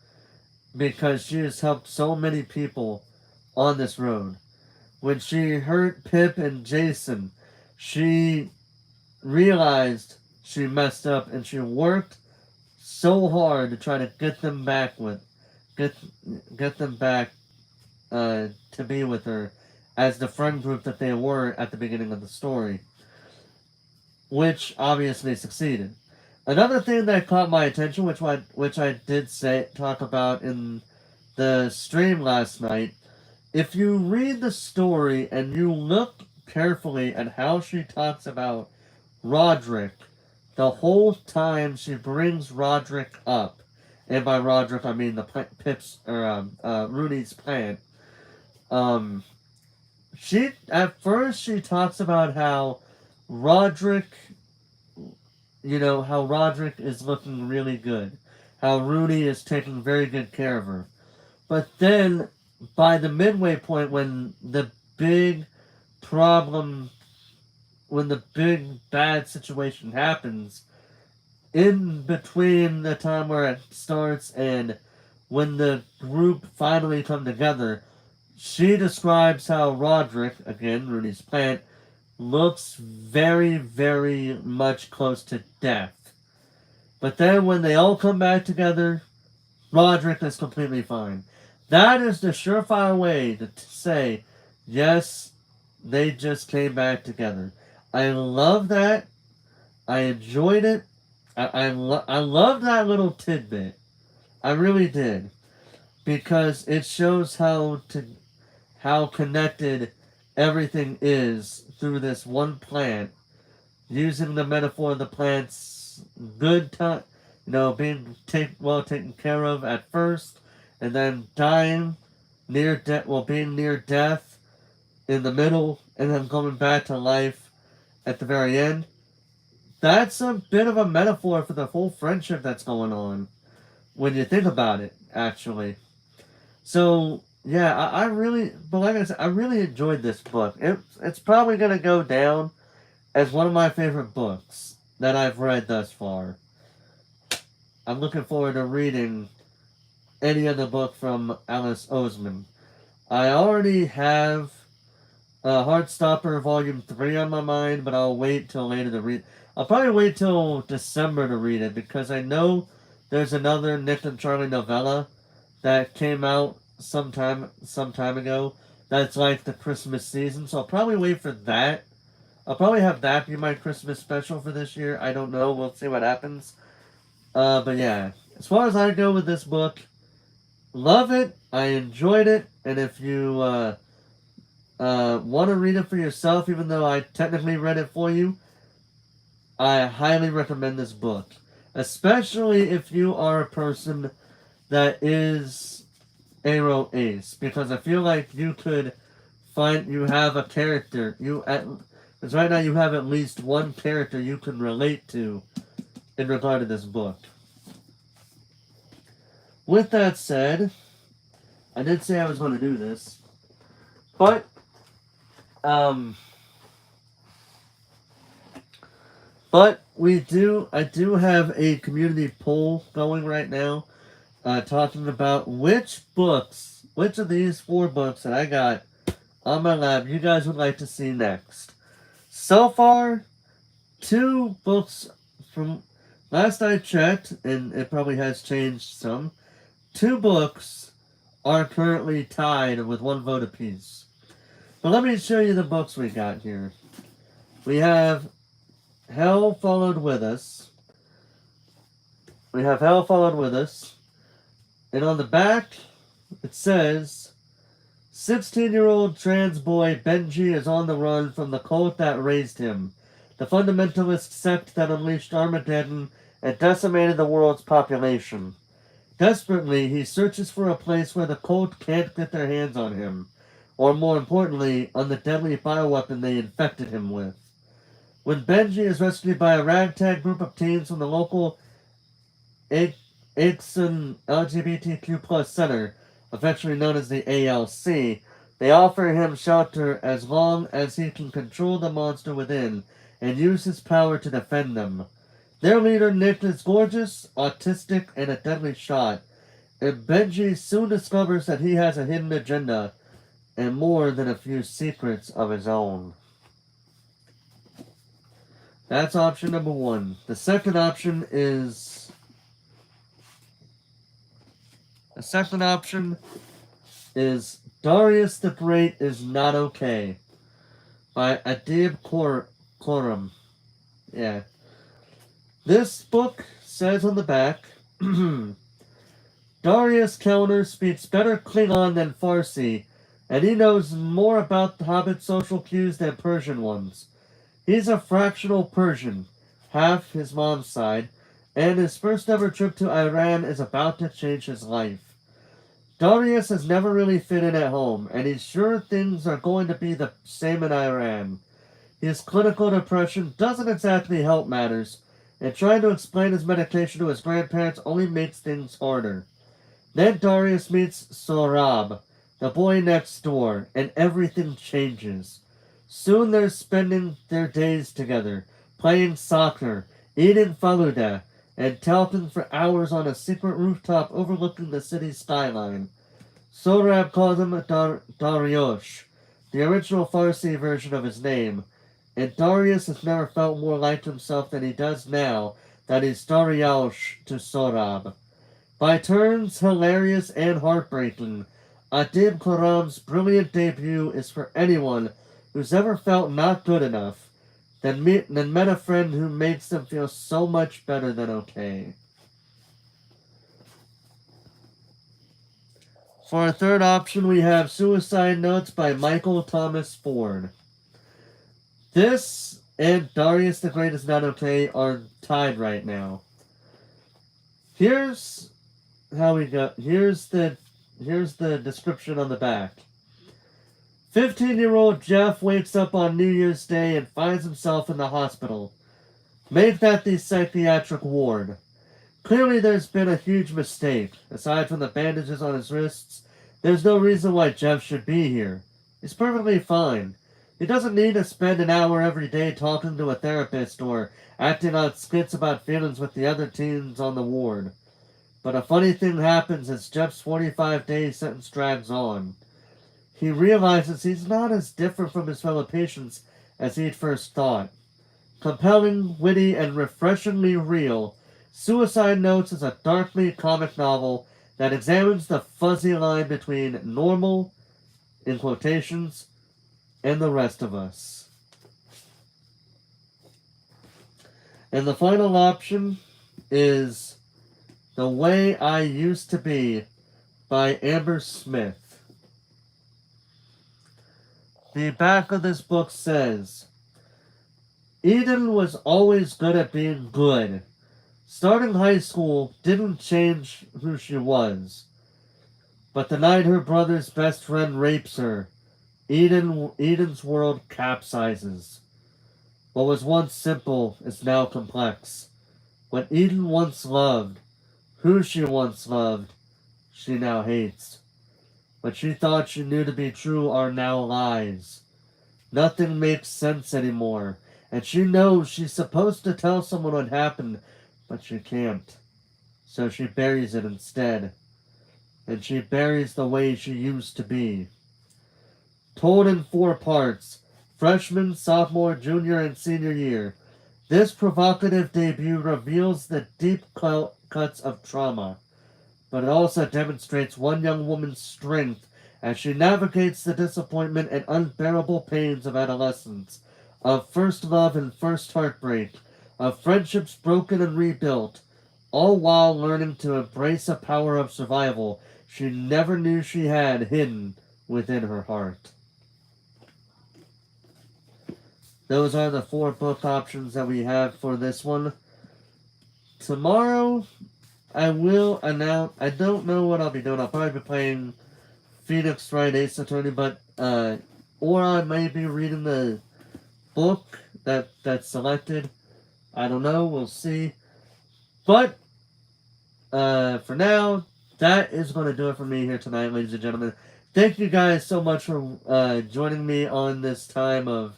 because she has helped so many people on this road. When she hurt Pip and Jason, she realized she messed up, and she worked so hard to try to get them back to be with her as the friend group that they were at the beginning of the story, which obviously succeeded. Another thing that caught my attention, which I did talk about in the stream last night, if you read the story and you look carefully at how she talks about Roderick, the whole time she brings Roderick up, and by Roderick I mean the Pips or Rooney's plant. Um, she at first she talks about how Roderick, how Roderick is looking really good, how Rooney is taking very good care of her. But then, by the midway point, big problem, when the big bad situation happens, in between the time where it starts and when the group finally come together, she describes how Roderick, again, Rooney's plant, looks very, very much close to death. But then when they all come back together, Roderick is completely fine. That is the surefire way to say, yes, they just came back together. I love that. I enjoyed it. I love that little tidbit. I really did. Because it shows how connected everything is through this one plant. Using the metaphor of the plant's good time, being well taken care of at first, and then dying being near death in the middle, and then coming back to life at the very end. That's a bit of a metaphor for the whole friendship that's going on, when you think about it, actually. So, yeah, but like I said, I really enjoyed this book. It's probably going to go down as one of my favorite books that I've read thus far. I'm looking forward to reading any other book from Alice Oseman. I already have Heartstopper Volume 3 on my mind, but I'll wait till later to read. I'll probably wait till December to read it, because I know there's another Nick and Charlie novella that came out some time ago that's like the Christmas season, so I'll probably wait for that. I'll probably have that be my Christmas special for this year. I don't know. We'll see what happens. But yeah, as far as I go with this book, love it. I enjoyed it. And if you want to read it for yourself, even though I technically read it for you, I highly recommend this book. Especially if you are a person that is Aero Ace. Because I feel like you have a character. Because right now you have at least one character you can relate to in regard to this book. With that said, I did say I was going to do this, but I do have a community poll going right now, talking about which of these 4 books that I got on my lab you guys would like to see next. So far, 2 books from last I checked, and it probably has changed some, 2 books are currently tied with 1 vote apiece. But let me show you the books we got here. We have Hell Followed With Us. And on the back, it says, 16-year-old trans boy Benji is on the run from the cult that raised him, the fundamentalist sect that unleashed Armageddon and decimated the world's population. Desperately, he searches for a place where the cult can't get their hands on him, or more importantly, on the deadly bioweapon they infected him with. When Benji is rescued by a ragtag group of teens from the local Aitson LGBTQ+ Center, affectionately known as the ALC, they offer him shelter as long as he can control the monster within and use his power to defend them. Their leader, Nick, is gorgeous, autistic, and a deadly shot, and Benji soon discovers that he has a hidden agenda and more than a few secrets of his own. That's option number 1. The second option is Darius the Great is Not Okay by Adib Khorram. Yeah. This book says on the back, Darius Kellner speaks better Klingon than Farsi, and he knows more about the Hobbit social cues than Persian ones. He's a fractional Persian, half his mom's side, and his first ever trip to Iran is about to change his life. Darius has never really fit in at home, and he's sure things are going to be the same in Iran. His clinical depression doesn't exactly help matters, and trying to explain his medication to his grandparents only makes things harder. Then Darius meets Sorab, the boy next door, and everything changes. Soon they're spending their days together, playing soccer, eating faluda, and talking for hours on a secret rooftop overlooking the city skyline. Sorab calls him Dariush, the original Farsi version of his name, and Darius has never felt more like himself than he does now that he's Dariush to Sorab. By turns hilarious and heartbreaking, Adib Khorram's brilliant debut is for anyone who's ever felt not good enough, then met a friend who makes them feel so much better than okay. For our third option, we have Suicide Notes by Michael Thomas Ford. This and Darius the Great is Not Okay are tied right now. Here's how we got. Here's the description on the back. 15-year-old Jeff wakes up on New Year's Day and finds himself in the hospital. Make that the psychiatric ward. Clearly there's been a huge mistake. Aside from the bandages on his wrists, there's no reason why Jeff should be here. He's perfectly fine. He doesn't need to spend an hour every day talking to a therapist or acting out skits about feelings with the other teens on the ward. But a funny thing happens as Jeff's 45-day sentence drags on. He realizes he's not as different from his fellow patients as he'd first thought. Compelling, witty, and refreshingly real, Suicide Notes is a darkly comic novel that examines the fuzzy line between normal, in quotations, and the rest of us. And the final option is The Way I Used to Be by Amber Smith. The back of this book says, Eden was always good at being good. Starting high school didn't change who she was. But the night her brother's best friend rapes her, Eden's world capsizes. What was once simple is now complex. What Eden once loved, who she once loved, she now hates. What she thought she knew to be true are now lies. Nothing makes sense anymore, and she knows she's supposed to tell someone what happened, but she can't. So she buries it instead. And she buries the way she used to be. Told in 4 parts, freshman, sophomore, junior, and senior year, this provocative debut reveals the deep cuts of trauma, but it also demonstrates one young woman's strength as she navigates the disappointment and unbearable pains of adolescence, of first love and first heartbreak, of friendships broken and rebuilt, all while learning to embrace a power of survival she never knew she had hidden within her heart. Those are the 4 book options that we have for this one. Tomorrow, I will announce, I don't know what I'll be doing. I'll probably be playing Phoenix Wright Ace Attorney, but, or I may be reading the book that's selected. I don't know, we'll see. But, for now, that is going to do it for me here tonight, ladies and gentlemen. Thank you guys so much for joining me on this time of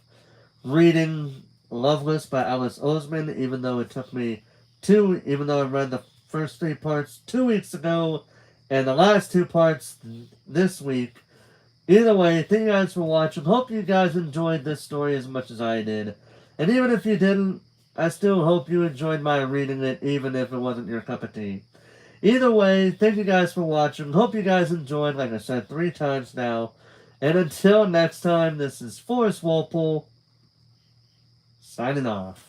reading Loveless by Alice Oseman, even though it took me even though I read the first 3 parts 2 weeks ago, and the last 2 parts this week. Either way, thank you guys for watching. Hope you guys enjoyed this story as much as I did. And even if you didn't, I still hope you enjoyed my reading it, even if it wasn't your cup of tea. Either way, thank you guys for watching. Hope you guys enjoyed, like I said 3 times now. And until next time, this is Forrest Walpole, signing off.